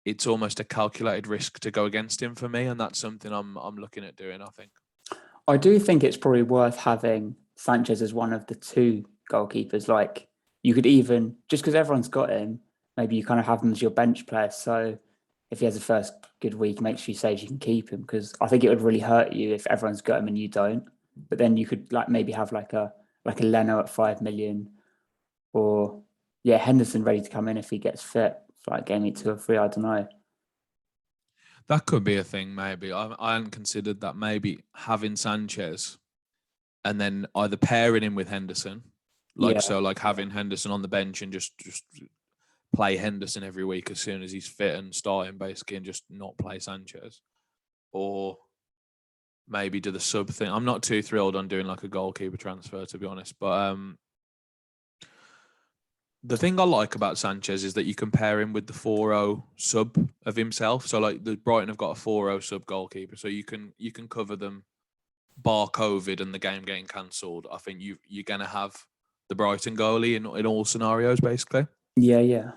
it's almost a calculated risk to go against him for me, and that's something I'm looking at doing, I think. I do think it's probably worth having Sanchez as one of the two goalkeepers. Like you could even just because everyone's got him, maybe you kind of have him as your bench player. So if he has a first good week, make sure you say you can keep him because I think it would really hurt you if everyone's got him and you don't. But then you could like maybe have like a Leno at 5 million or yeah Henderson ready to come in if he gets fit for like game week 2 or 3. I don't know. That could be a thing, maybe. I hadn't considered that. Maybe having Sanchez and then either pairing him with Henderson, Yeah, like having Henderson on the bench and just play Henderson every week as soon as he's fit and start him basically, and just not play Sanchez, or maybe do the sub thing. I'm not too thrilled on doing like a goalkeeper transfer, to be honest, but the thing I like about Sanchez is that you compare him with the 4-0 sub of himself. So like the Brighton have got a 4-0 sub goalkeeper, so you can cover them bar COVID and the game getting cancelled. I think you're gonna have the Brighton goalie in all scenarios basically. yeah, yeah,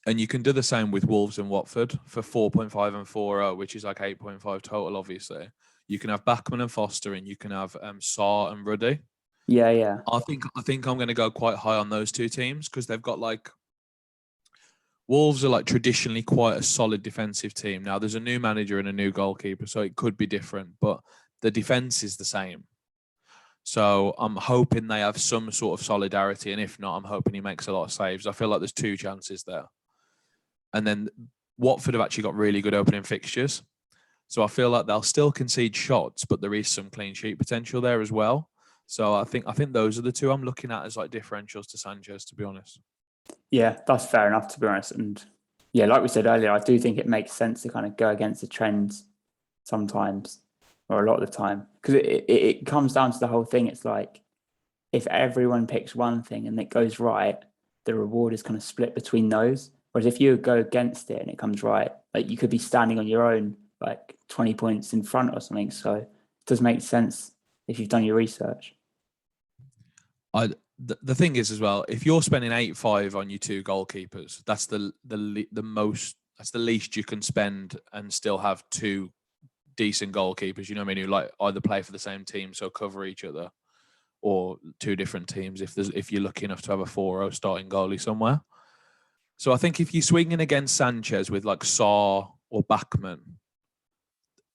And you can do the same with Wolves and Watford for 4.5 and 4-0, which is like 8.5 total, obviously. You can have Bachmann and Foster, and you can have Sarr and Ruddy. yeah, yeah, I think I'm going to go quite high on those two teams because they've got like Wolves are like traditionally quite a solid defensive team. Now there's a new manager and a new goalkeeper, so it could be different, but the defense is the same. So I'm hoping they have some sort of solidarity, and if not, I'm hoping he makes a lot of saves. I feel like there's two chances there. And then Watford have actually got really good opening fixtures. So I feel like they'll still concede shots, but there is some clean sheet potential there as well. So I think those are the two I'm looking at as like differentials to Sanchez, to be honest. yeah. That's fair enough, to be honest. And yeah, like we said earlier, I do think it makes sense to kind of go against the trends sometimes, or a lot of the time, because it comes down to the whole thing. It's like if everyone picks one thing and it goes right, the reward is kind of split between those. Whereas if you go against it and it comes right, like you could be standing on your own, like 20 points in front or something. So it does make sense if you've done your research. The thing is as well, if you're spending 8.5 on your two goalkeepers, that's the most, that's the least you can spend and still have two decent goalkeepers. You know what I mean? Who like either play for the same team, so cover each other, or two different teams if you're lucky enough to have a 4-0 starting goalie somewhere. So I think if you're swinging against Sanchez with like Sarr or Bachmann,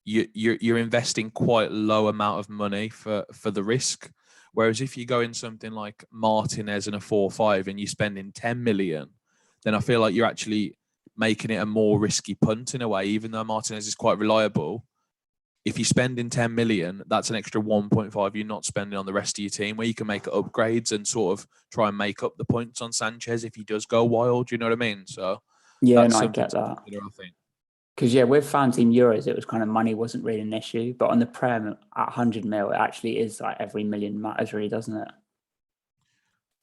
you're investing quite a low amount of money for the risk. Whereas if you go in something like Martinez and a 4-5 and you're spending 10 million, then I feel like you're actually making it a more risky punt in a way, even though Martinez is quite reliable. If you're spending 10 million, that's an extra 1.5 you're not spending on the rest of your team, where you can make upgrades and sort of try and make up the points on Sanchez if he does go wild. You know what I mean? So Yeah, that's no, I something get to that. consider, I think. Because yeah, with FanTeam Euros, it was kind of money wasn't really an issue, but on the Prem at 100 mil, it actually is like every million matters, really, doesn't it?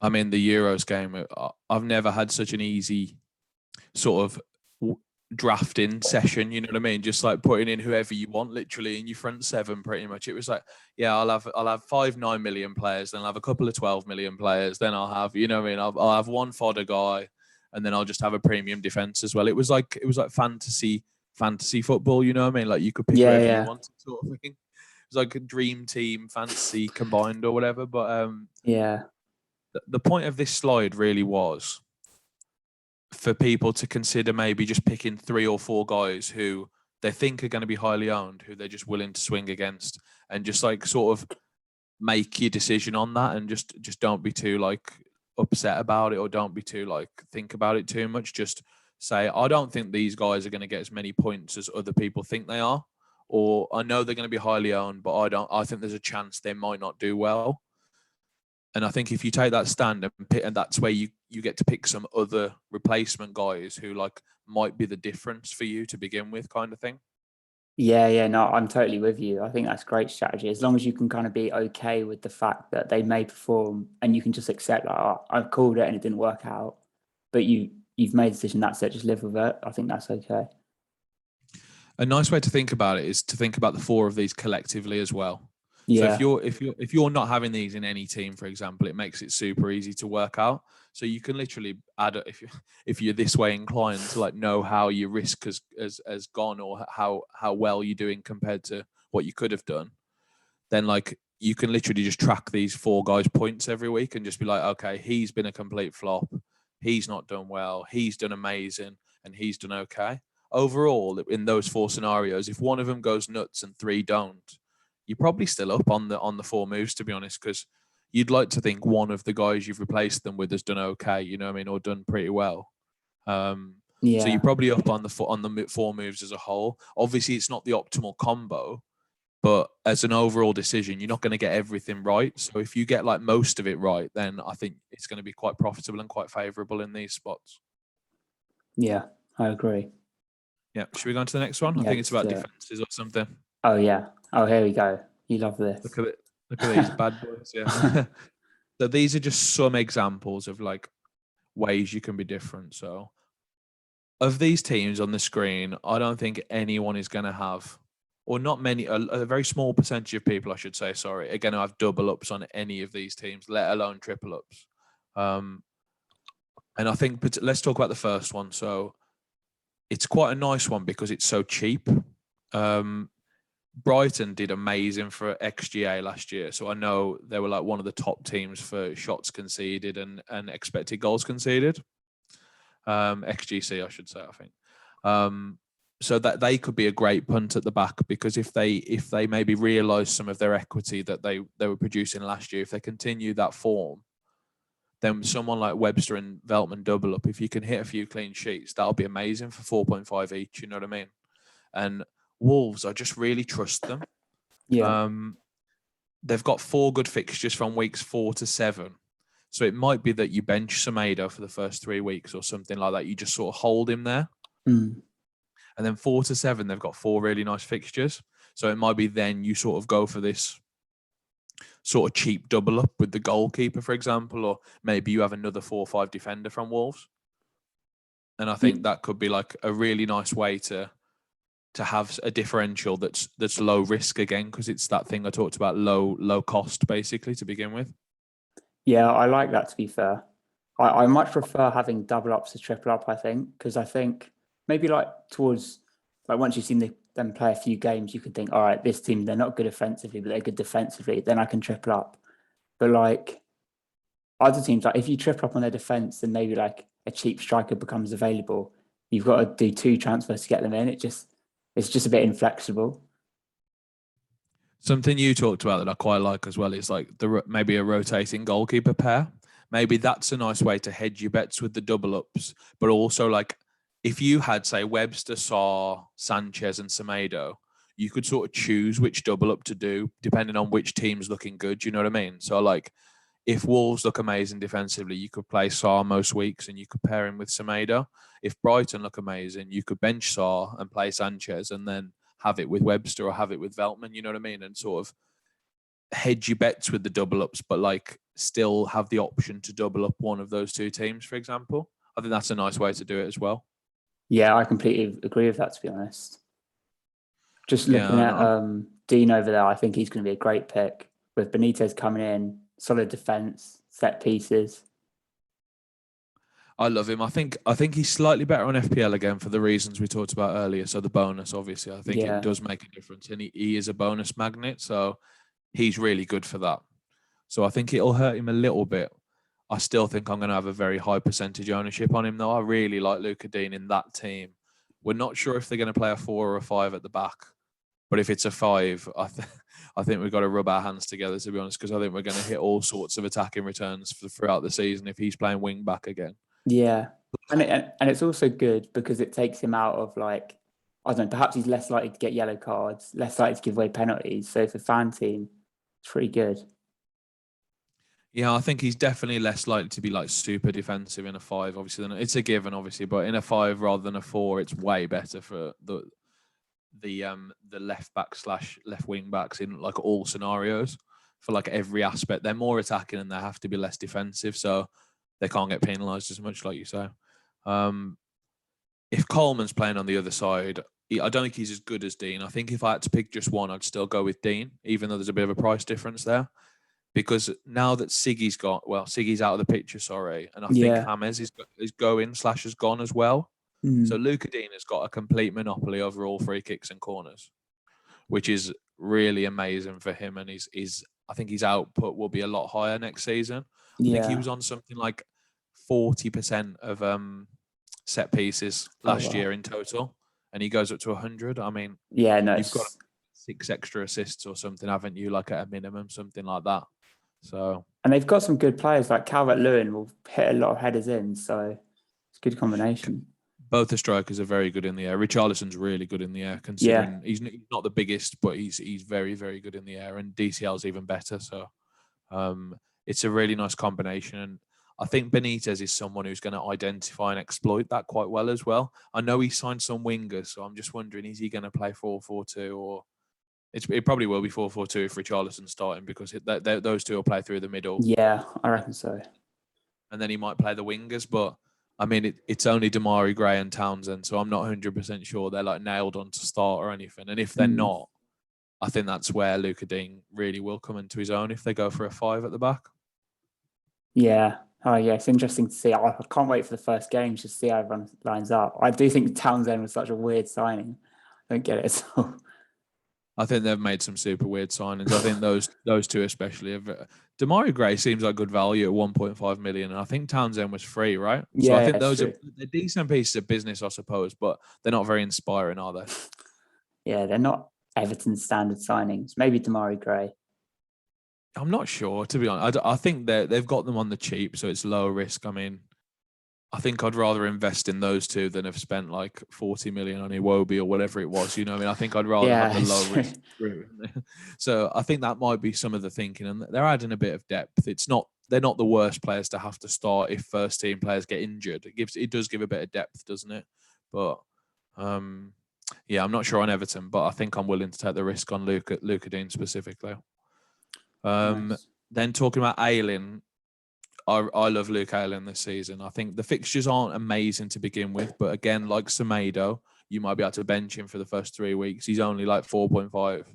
I mean, the Euros game, I've never had such an easy sort of drafting session. You know what I mean? Just like putting in whoever you want, literally in your front seven. Pretty much, it was like, yeah, I'll have 5 9 million players, then I'll have a couple of 12 million players, then I'll have, you know what I mean? I'll have one fodder guy, and then I'll just have a premium defense as well. It was like fantasy football. You know what I mean? Like you could pick Yeah, whoever you yeah, wanted, sort of thing. It was like a dream team fantasy combined or whatever. But yeah, the point of this slide really was for people to consider maybe just picking 3 or 4 guys who they think are going to be highly owned, who they're just willing to swing against, and just like sort of make your decision on that, and just don't be too like upset about it, or don't be too like think about it too much. Just say, I don't think these guys are going to get as many points as other people think they are, or I know they're going to be highly owned, but I think there's a chance they might not do well. And I think if you take that stand and that's where you get to pick some other replacement guys who like might be the difference for you to begin with, kind of thing. yeah. No, I'm totally with you. I think that's great strategy. As long as you can kind of be okay with the fact that they may perform, and you can just accept like, oh, I've called it and it didn't work out, but you've made a decision. That's it. Just live with it. I think that's okay. A nice way to think about it is to think about the 4 of these collectively as well. So Yeah, if you're not having these in any team, for example, it makes it super easy to work out. So you can literally add if you're this way inclined to like know how your risk has gone, or how well you're doing compared to what you could have done, then like you can literally just track these 4 guys' points every week and just be like, okay, he's been a complete flop, he's not done well, he's done amazing, and he's done okay. Overall, in those 4 scenarios, if one of them goes nuts and 3 don't, you're probably still up on the 4 moves, to be honest, because you'd like to think one of the guys you've replaced them with has done okay, you know what I mean, or done pretty well. So yeah. you're probably up on the 4 moves as a whole. Obviously, it's not the optimal combo, but as an overall decision, you're not going to get everything right. So if you get like most of it right, then I think it's going to be quite profitable and quite favourable in these spots. Yeah, I agree. Yeah. Should we go on to the next one? I Yeah, think it's let's about do it. defenses or something. Oh yeah. Oh, here we go. You love this. Look at it. Look at these bad boys. Yeah. So these are just some examples of like ways you can be different. So of these teams on the screen, I don't think anyone is going to have, or not many, a very small percentage of people, I should say, sorry, are going to have double ups on any of these teams, let alone triple ups. And I think, let's talk about the first one. So it's quite a nice one because it's so cheap. Brighton did amazing for XGA last year. So I know they were like one of the top teams for shots conceded and expected goals conceded. XGC, I should say, I think. So that they could be a great punt at the back, because if they maybe realise some of their equity that they were producing last year, if they continue that form, then someone like Webster and Veltman double up. If you can hit a few clean sheets, that'll be amazing for 4.5 each. You know what I mean? And Wolves, I just really trust them. Yeah. They've got 4 good fixtures from weeks 4 to 7. So it might be that you bench Semedo for the first 3 weeks or something like that. You just sort of hold him there. Mm. And then 4 to 7, they've got 4 really nice fixtures. So it might be then you sort of go for this sort of cheap double up with the goalkeeper, for example, or maybe you have another 4 or 5 defender from Wolves. And I think that could be like a really nice way to have a differential that's low risk again, because it's that thing I talked about, low cost basically to begin with. Yeah, I like that, to be fair. I much prefer having double ups to triple up, I think, because I think maybe like towards, like once you've seen them play a few games, you can think, all right, this team, they're not good offensively, but they're good defensively. Then I can triple up. But like other teams, like if you triple up on their defense, then maybe like a cheap striker becomes available. You've got to do 2 transfers to get them in. It's just a bit inflexible. Something you talked about that I quite like as well is like maybe a rotating goalkeeper pair. Maybe that's a nice way to hedge your bets with the double ups, but also like if you had, say, Webster, Sarr, Sanchez, and Semedo, you could sort of choose which double up to do depending on which team's looking good. You know what I mean? So like if Wolves look amazing defensively, you could play Sarr most weeks and you could pair him with Semedo. If Brighton look amazing, you could bench Sarr and play Sanchez and then have it with Webster or have it with Veltman, you know what I mean? And sort of hedge your bets with the double ups, but like still have the option to double up one of those 2 teams, for example. I think that's a nice way to do it as well. Yeah, I completely agree with that, to be honest. Just looking Yeah, at Dean over there, I think he's going to be a great pick with Benitez coming in, solid defense, set pieces. I love him. I think he's slightly better on FPL again for the reasons we talked about earlier. So the bonus, obviously, I think it Yeah, does make a difference, and he is a bonus magnet, so he's really good for that. So I think it'll hurt him a little bit. I still think I'm going to have a very high percentage ownership on him, though. I really like Luca Dean in that team. We're not sure if they're going to play a 4 or a 5 at the back, but if it's a 5, I think we've got to rub our hands together, to be honest, because I think we're going to hit all sorts of attacking returns throughout the season if he's playing wing back again. yeah, and it's also good because it takes him out of like, I don't know, perhaps he's less likely to get yellow cards, less likely to give away penalties. So for FanTeam, it's pretty good. Yeah, I think he's definitely less likely to be like super defensive in a 5. Obviously, it's a given, obviously, but in a 5 rather than a 4, it's way better for the left back / left wing backs in like all scenarios for like every aspect. They're more attacking and they have to be less defensive, so they can't get penalised as much, like you say. If Coleman's playing on the other side, I don't think he's as good as Dean. I think if I had to pick just one, I'd still go with Dean, even though there's a bit of a price difference there. Because now that Siggy's out of the picture, sorry, and I think Yeah. James is going / has gone as well. So Mm. Luca Dean has got a complete monopoly over all free kicks and corners, which is really amazing for him. And I think his output will be a lot higher next season. I think he Yeah. was on something like 40% of set pieces Oh, last wow. year in total, and he goes up to 100. I mean, Yeah, no, you've got 6 extra assists or something, haven't you? Like at a minimum, something like that. So, and they've got some good players like Calvert-Lewin will hit a lot of headers in, so it's a good combination. both the strikers are very good in the air. Richarlison's really good in the air, Yeah, considering he's not the biggest, but he's very, very good in the air, and DCL's even better. So it's a really nice combination. And I think Benitez is someone who's going to identify and exploit that quite well as well. I know he signed some wingers, so I'm just wondering, is he going to play 4-4-2 or it probably will be 4-4-2 if Richarlison's starting, because those two will play through the middle. yeah, I reckon so. And then he might play the wingers. But I mean, it's only Damari Gray and Townsend, so I'm not 100% sure they're like nailed on to start or anything. And if they're not, I think that's where Luca Dean really will come into his own if they go for a 5 at the back. Yeah. Oh, yeah. It's interesting to see. I can't wait for the first game to see how everyone lines up. I do think Townsend was such a weird signing. I don't get it at all. I think they've made some super weird signings. I think those two especially. Damari Gray seems like good value at 1.5 million, and I think Townsend was free, right? So I Yeah, think it's those are true. they're decent pieces of business, I suppose, but they're not very inspiring, are they? Yeah, they're not Everton standard signings. Maybe Damari Gray. I'm not sure, to be honest. I think they've got them on the cheap, so it's low risk. I mean, I think I'd rather invest in those two than have spent like 40 million on Iwobi or whatever it was. You know, I mean, I think I'd rather have Yeah, the it's low true. risk route. So I think that might be some of the thinking, and they're adding a bit of depth. They're not the worst players to have to start if first team players get injured. It does give a bit of depth, doesn't it? But yeah, I'm not sure on Everton, but I think I'm willing to take the risk on Luca Dean specifically. Nice. Then talking about Ayling, I love Luke Ayling this season. I think the fixtures aren't amazing to begin with, but again, like Semedo, you might be able to bench him for the first 3 weeks. He's only like 4.5.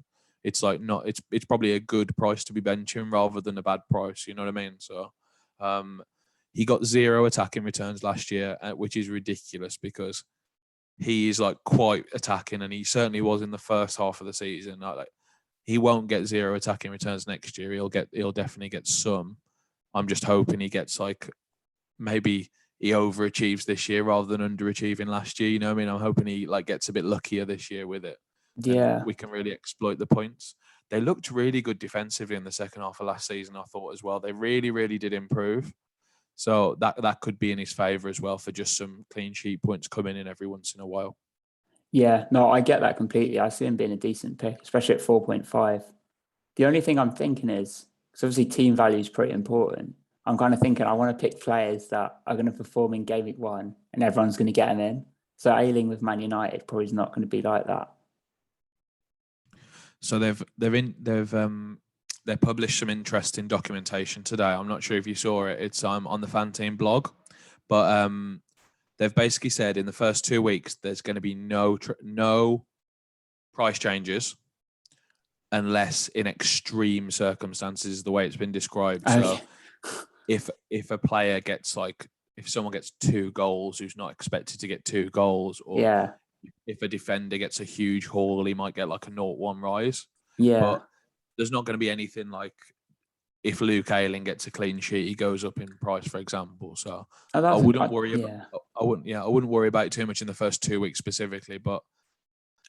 It's like not. It's probably a good price to be benching rather than a bad price. You know what I mean? So, he got 0 attacking returns last year, which is ridiculous because he is like quite attacking, and he certainly was in the first half of the season. Like he won't get 0 attacking returns next year. He'll definitely get some. I'm just hoping he gets like maybe he overachieves this year rather than underachieving last year. You know what I mean? I'm hoping he like gets a bit luckier this year with it, and Yeah. we can really exploit the points. They looked really good defensively in the second half of last season, I thought, as well. They really, really did improve. So that could be in his favour as well for just some clean sheet points coming in every once in a while. Yeah. No, I get that completely. I see him being a decent pick, especially at 4.5. The only thing I'm thinking is, because obviously team value is pretty important. I'm kind of thinking I want to pick players that are going to perform in game week 1 and everyone's going to get them in. So Ayling with Man United probably is not going to be like that. So they published some interesting documentation today. I'm not sure if you saw it. It's on the FanTeam blog, but they've basically said in the first 2 weeks there's going to be no price changes unless in extreme circumstances, is the way it's been described. Okay. So if a player gets like if someone gets 2 goals who's not expected to get 2 goals, or Yeah. if a defender gets a huge haul, he might get like a 0-1 rise. Yeah. But there's not going to be anything like if Luke Ayling gets a clean sheet, he goes up in price, for example. So Oh, I that's wouldn't worry about. yeah. I wouldn't worry about it too much in the first 2 weeks specifically.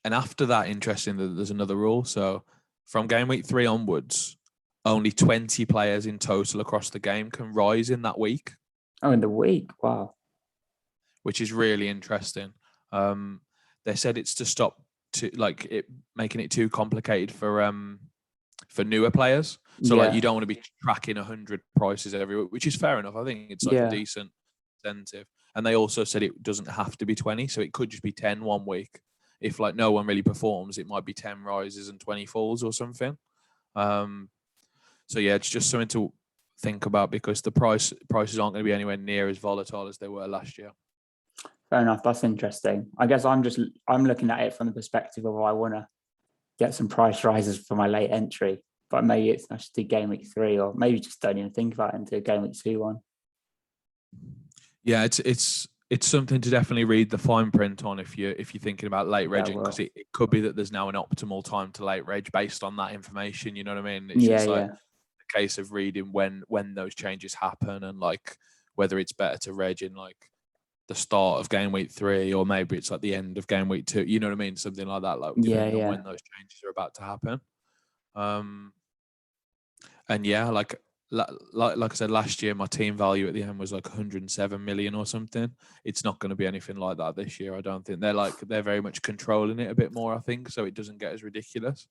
And after that, interesting that there's another rule. So from game week 3 onwards, only 20 players in total across the game can rise in that week. Oh, in the week. Wow. Which is really interesting. They said it's to stop making it too complicated for newer players. So like Yeah. you don't want to be tracking 100 prices every week, which is fair enough. I think it's like a decent incentive. And they also said it doesn't have to be 20, so it could just be 10 1 week. If like no one really performs, it might be 10 rises and 20 falls or something. So yeah, it's just something to think about because the prices aren't going to be anywhere near as volatile as they were last year. Fair enough. That's interesting. I guess I'm looking at it from the perspective of I want to get some price rises for my late entry, but maybe it's not just do game week 3, or maybe just don't even think about it until game week 2 one. Yeah, it's something to definitely read the fine print on if you're thinking about late regging, because it could be that there's now an optimal time to late reg based on that information. You know what I mean? It's just like a case of reading when those changes happen and like whether it's better to reg in like the start of game week 3 or maybe it's like the end of game week 2. You know what I mean? Something like that. Like depending on when those changes are about to happen. And yeah, like I said, last year, my team value at the end was like 107 million or something. It's not going to be anything like that this year. I don't think they're very much controlling it a bit more, I think. So it doesn't get as ridiculous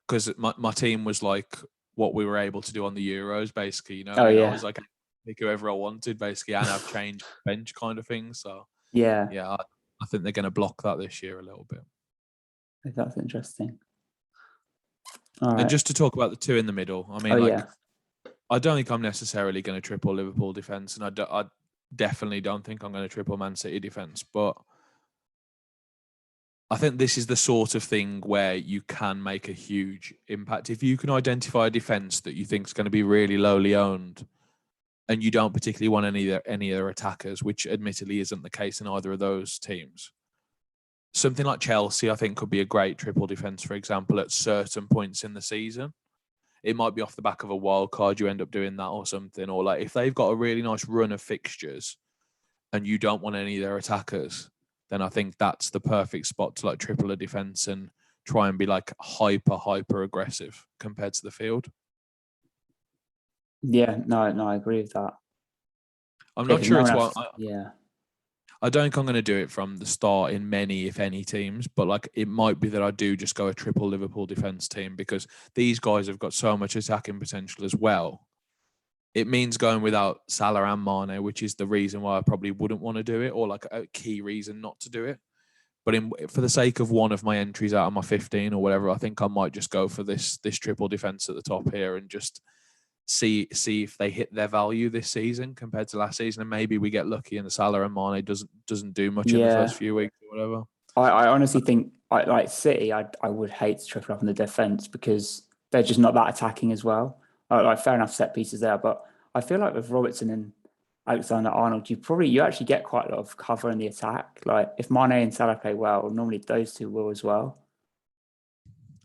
because my team was like what we were able to do on the Euros, basically, you know, I was like, pick whoever I wanted basically, and I've changed bench kind of thing. So yeah, I think they're going to block that this year a little bit. That's interesting. All right. And just to talk about the 2 in the middle, I mean, I don't think I'm necessarily going to triple Liverpool defense, and I definitely don't think I'm going to triple Man City defense. But I think this is the sort of thing where you can make a huge impact if you can identify a defense that you think is going to be really lowly owned, and you don't particularly want any other attackers, which admittedly isn't the case in either of those teams. Something like Chelsea, I think, could be a great triple defense, for example, at certain points in the season. It might be off the back of a wild card, you end up doing that or something. Or like if they've got a really nice run of fixtures and you don't want any of their attackers, then I think that's the perfect spot to like triple a defense and try and be like hyper aggressive compared to the field. Yeah, no, I agree with that. I'm not sure it's what. I don't think I'm going to do it from the start in many, if any, teams, but like it might be that I do just go a triple Liverpool defense team because these guys have got so much attacking potential as well. It means going without Salah and Mane, which is the reason why I probably wouldn't want to do it, or like a key reason not to do it. But for the sake of one of my entries out of my 15 or whatever, I think I might just go for this triple defense at the top here and just see if they hit their value this season compared to last season, and maybe we get lucky and the Salah and Mane doesn't do much in the first few weeks or whatever. I honestly think, like City, I would hate to triple up on the defense because they're just not that attacking as well. Like fair enough, set pieces there, but I feel like with Robertson and Alexander-Arnold, you actually get quite a lot of cover in the attack. Like if Mane and Salah play well, normally those two will as well.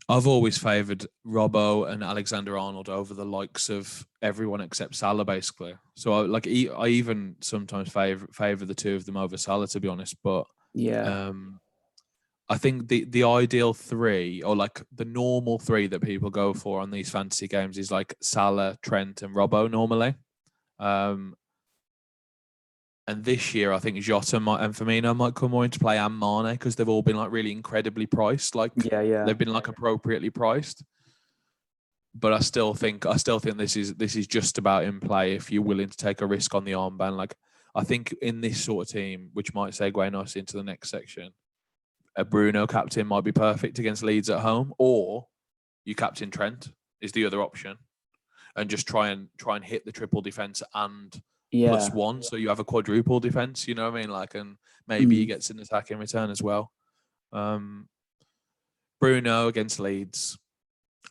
I've always favoured Robbo and Alexander-Arnold over the likes of everyone except Salah, basically. So I even sometimes favour the two of them over Salah, to be honest. But yeah, I think the ideal three, or like the normal three that people go for on these fantasy games, is like Salah, Trent, and Robbo normally. And this year, I think Jota and Firmino might come more into play, and Mane, because they've all been like really incredibly priced. Like they've been like appropriately priced. But I still think this is just about in play if you're willing to take a risk on the armband. Like I think in this sort of team, which might segue nicely into the next section, a Bruno captain might be perfect against Leeds at home, or you captain Trent is the other option, and just try and hit the triple defense and +1, so you have a quadruple defense. You know what I mean? Like, and maybe he gets an attack in return as well. Bruno against Leeds,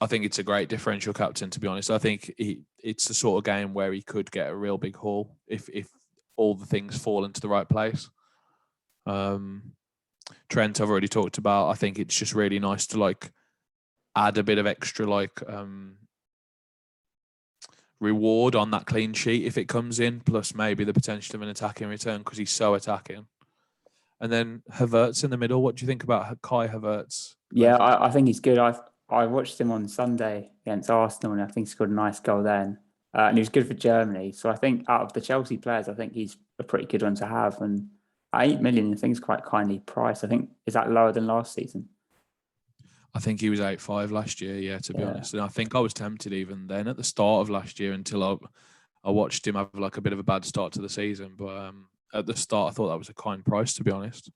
I think it's a great differential captain. To be honest, I think it's the sort of game where he could get a real big haul if all the things fall into the right place. Trent, I've already talked about. I think it's just really nice to like add a bit of extra reward on that clean sheet if it comes in, plus maybe the potential of an attack in return because he's so attacking. And then Havertz in the middle. What do you think about Kai Havertz? Yeah, I think he's good. I watched him on Sunday against Arsenal, and I think he scored a nice goal then. And he was good for Germany. So I think out of the Chelsea players, I think he's a pretty good one to have. And at 8 million, I think it's quite kindly priced. I think, is that lower than last season? I think he was 8.5 last year, yeah, to be honest. And I think I was tempted even then at the start of last year until I watched him have like a bit of a bad start to the season. But at the start, I thought that was a kind price, to be honest.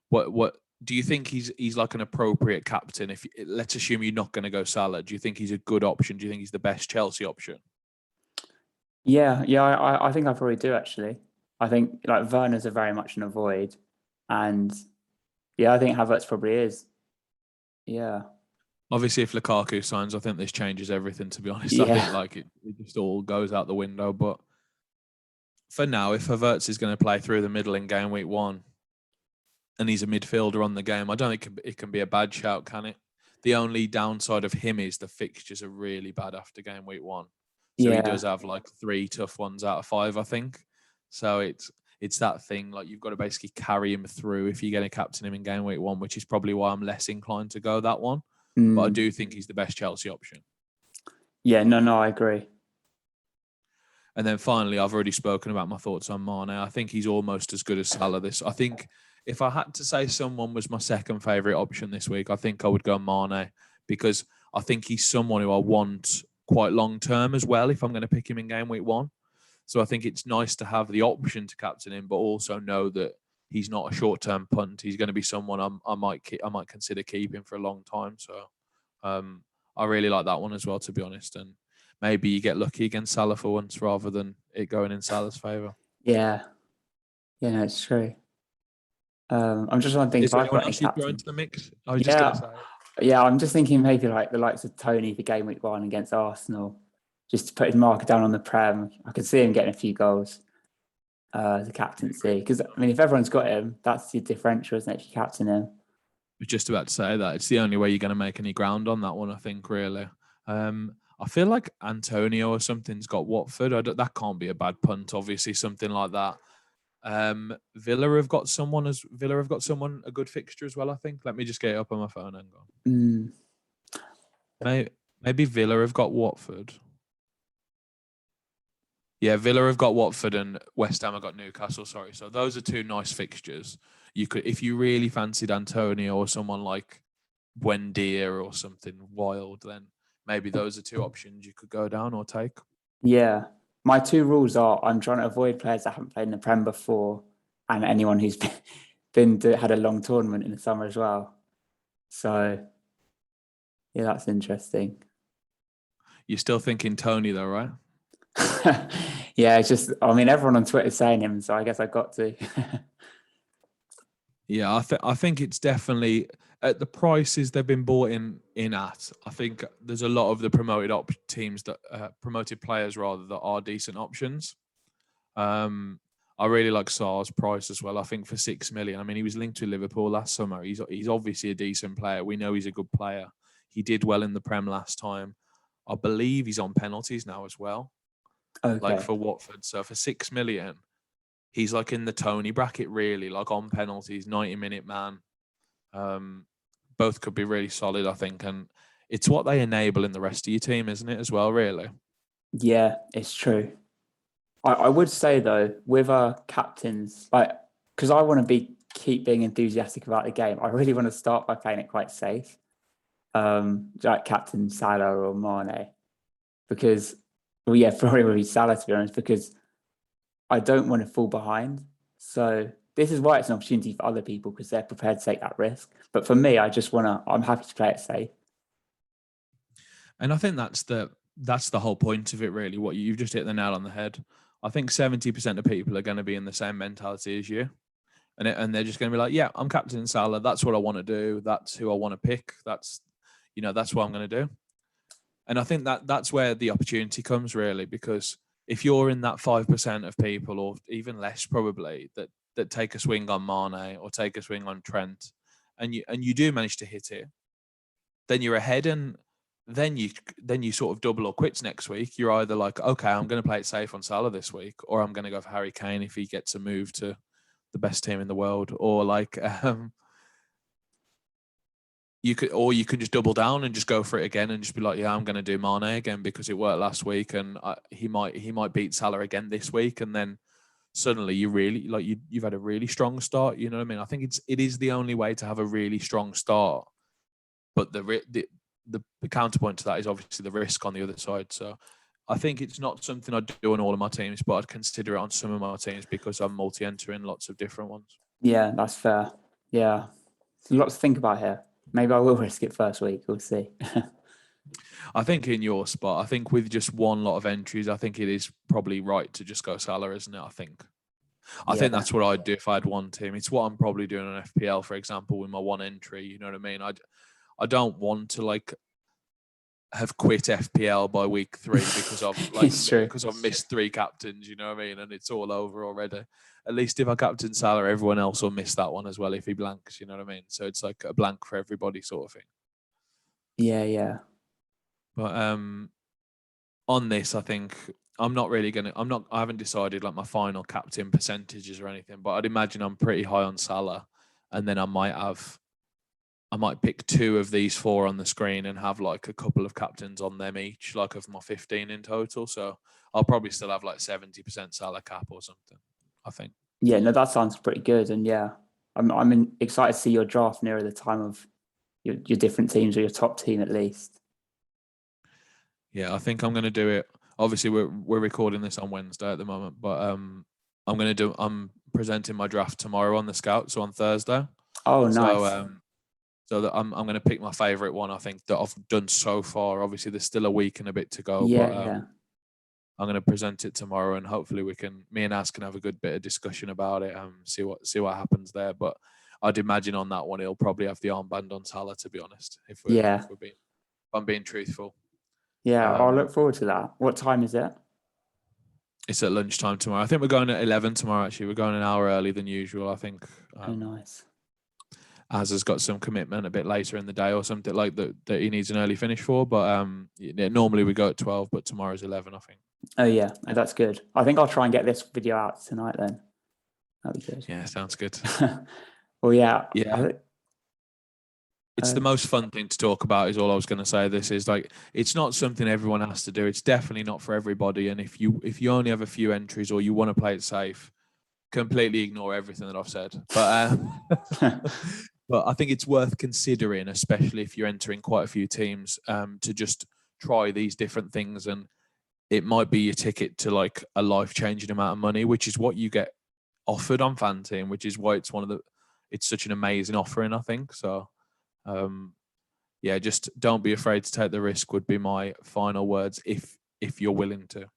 What do you think he's like an appropriate captain? If let's assume you're not going to go Salah, do you think he's a good option? Do you think he's the best Chelsea option? Yeah, I think I probably do actually. I think like Werner's are very much an avoid, and yeah, I think Havertz probably is. Yeah. Obviously, if Lukaku signs, I think this changes everything, to be honest. Yeah. I think like it just all goes out the window. But for now, if Havertz is going to play through the middle in game week 1 and he's a midfielder on the game, I don't think it can be a bad shout, can it? The only downside of him is the fixtures are really bad after game week 1. So he does have like 3 tough ones out of 5, I think. So it's that thing, like you've got to basically carry him through if you're going to captain him in game week 1, which is probably why I'm less inclined to go that one. But I do think he's the best Chelsea option. Yeah, no, I agree. And then finally, I've already spoken about my thoughts on Mane. I think he's almost as good as Salah. I think if I had to say someone was my second favourite option this week, I think I would go Mane, because I think he's someone who I want quite long term as well if I'm going to pick him in game week 1. So I think it's nice to have the option to captain him, but also know that he's not a short-term punt. He's going to be someone I might consider keeping for a long time. So I really like that one as well, to be honest. And maybe you get lucky against Salah for once rather than it going in Salah's favour. Yeah, no, it's true. I'm just trying to think. Is there anyone else you throw into the mix? I was just going to say. Yeah, I'm just thinking maybe like the likes of Tony for game week 1 against Arsenal, just to put his marker down on the Prem. I could see him getting a few goals. The captaincy, because I mean, if everyone's got him, that's your differential, isn't it? If you captain him. I was just about to say that it's the only way you're going to make any ground on that one, I think. Really, I feel like Antonio or something's got Watford. That can't be a bad punt. Obviously, something like that. Villa have got someone a good fixture as well, I think. Let me just get it up on my phone and go. Maybe Villa have got Watford. Yeah, Villa have got Watford and West Ham have got Newcastle. Sorry, so those are 2 nice fixtures. You could, if you really fancied Antonio or someone like Buendia or something wild, then maybe those are 2 options you could go down or take. Yeah, my 2 rules are: I'm trying to avoid players that haven't played in the Prem before, and anyone who's had a long tournament in the summer as well. So yeah, that's interesting. You're still thinking Tony though, right? Yeah, it's just, I mean, everyone on Twitter is saying him, so I guess I got to. Yeah, I think it's definitely at the prices they've been bought in at. I think there's a lot of the teams that promoted players rather that are decent options. I really like Sarr's price as well. I think for 6 million. I mean, he was linked to Liverpool last summer. He's obviously a decent player. We know he's a good player. He did well in the Prem last time. I believe he's on penalties now as well, like Okay. for Watford. So for 6 million, he's like in the Tony bracket, really, like on penalties, 90-minute man. Both could be really solid, I think, and it's what they enable in the rest of your team, isn't it, as well, really? Yeah, it's true. I would say though, with captains, like, because I want to keep being enthusiastic about the game, I really want to start by playing it quite safe. Like Captain Salah or Mane, because, well, yeah, probably would be Salah to be honest, because I don't want to fall behind. So this is why it's an opportunity for other people because they're prepared to take that risk. But for me, I'm happy to play it safe. And I think that's the whole point of it, really. What you've just hit the nail on the head. I think 70% of people are going to be in the same mentality as you, and they're just going to be like, "Yeah, I'm Captain Salah. That's what I want to do. That's who I want to pick. That's what I'm going to do." And I think that's where the opportunity comes, really, because if you're in that 5% of people, or even less probably, that take a swing on Mane or take a swing on Trent, and you do manage to hit it, then you're ahead, and then you sort of double or quits next week. You're either like, okay, I'm going to play it safe on Salah this week, or I'm going to go for Harry Kane if he gets a move to the best team in the world, or like you could just double down and just go for it again and just be like, yeah, I'm going to do Mane again because it worked last week, and he might beat Salah again this week, and then suddenly you really like you've had a really strong start. You know what I mean? I think it is the only way to have a really strong start, but the counterpoint to that is obviously the risk on the other side. So I think it's not something I do on all of my teams, but I'd consider it on some of my teams because I'm multi-entering lots of different ones. Yeah, that's fair. Yeah, there's a lot to think about here. Maybe I will risk it first week. We'll see. I think in your spot, I think with just one lot of entries, I think it is probably right to just go Salah, isn't it? I think Yeah, that's what I'd do if I had one team. It's what I'm probably doing on FPL, for example, with my one entry. You know what I mean? I don't want to like have quit FPL by week 3 because it's true. I've missed 3 captains. You know what I mean? And it's all over already. At least if I captain Salah, everyone else will miss that one as well if he blanks. You know what I mean? So it's like a blank for everybody, sort of thing. Yeah, yeah. But on this, I think I'm not really gonna. I haven't decided like my final captain percentages or anything, but I'd imagine I'm pretty high on Salah, and then I might pick 2 of these 4 on the screen and have like a couple of captains on them each, like of my 15 in total. So I'll probably still have like 70% Salah cap or something, I think. Yeah, no, that sounds pretty good. And yeah, excited to see your draft nearer the time of your different teams or your top team at least. Yeah, I think I'm going to do it. Obviously, we're recording this on Wednesday at the moment, but I'm presenting my draft tomorrow on the Scout, so on Thursday. Oh, So nice. so that I'm going to pick my favorite one. I think that I've done so far. Obviously, there's still a week and a bit to go, Yeah, but yeah. I'm going to present it tomorrow, and hopefully me and As can have a good bit of discussion about it. See what happens there. But I'd imagine on that one, he'll probably have the armband on Salah. To be honest, if Yeah. I'm being truthful. Yeah, I'll look forward to that. What time is it? It's at lunchtime tomorrow. I think we're going at 11 tomorrow. Actually, we're going an hour early than usual. I think. Oh, nice. Az has got some commitment a bit later in the day or something like that he needs an early finish for. But normally we go at 12, but tomorrow's 11, I think. Oh, yeah, that's good. I think I'll try and get this video out tonight then. That'd be good. Yeah, sounds good. Well, yeah. Yeah. It's the most fun thing to talk about is all I was going to say. This is like, it's not something everyone has to do. It's definitely not for everybody. And if you only have a few entries or you want to play it safe, completely ignore everything that I've said. But but I think it's worth considering, especially if you're entering quite a few teams, to just try these different things. And it might be your ticket to like a life-changing amount of money, which is what you get offered on FanTeam, which is why it's one of it's such an amazing offering, I think. So, yeah, just don't be afraid to take the risk would be my final words if you're willing to.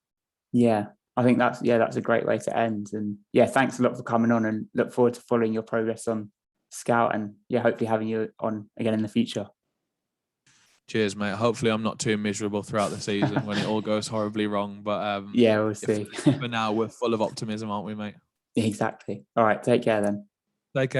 Yeah, I think that's a great way to end. And yeah, thanks a lot for coming on, and look forward to following your progress on Scout, and yeah, hopefully having you on again in the future. Cheers, mate. Hopefully, I'm not too miserable throughout the season when it all goes horribly wrong. But Yeah, we'll see. for now, we're full of optimism, aren't we, mate? Exactly. All right, take care then. Take care.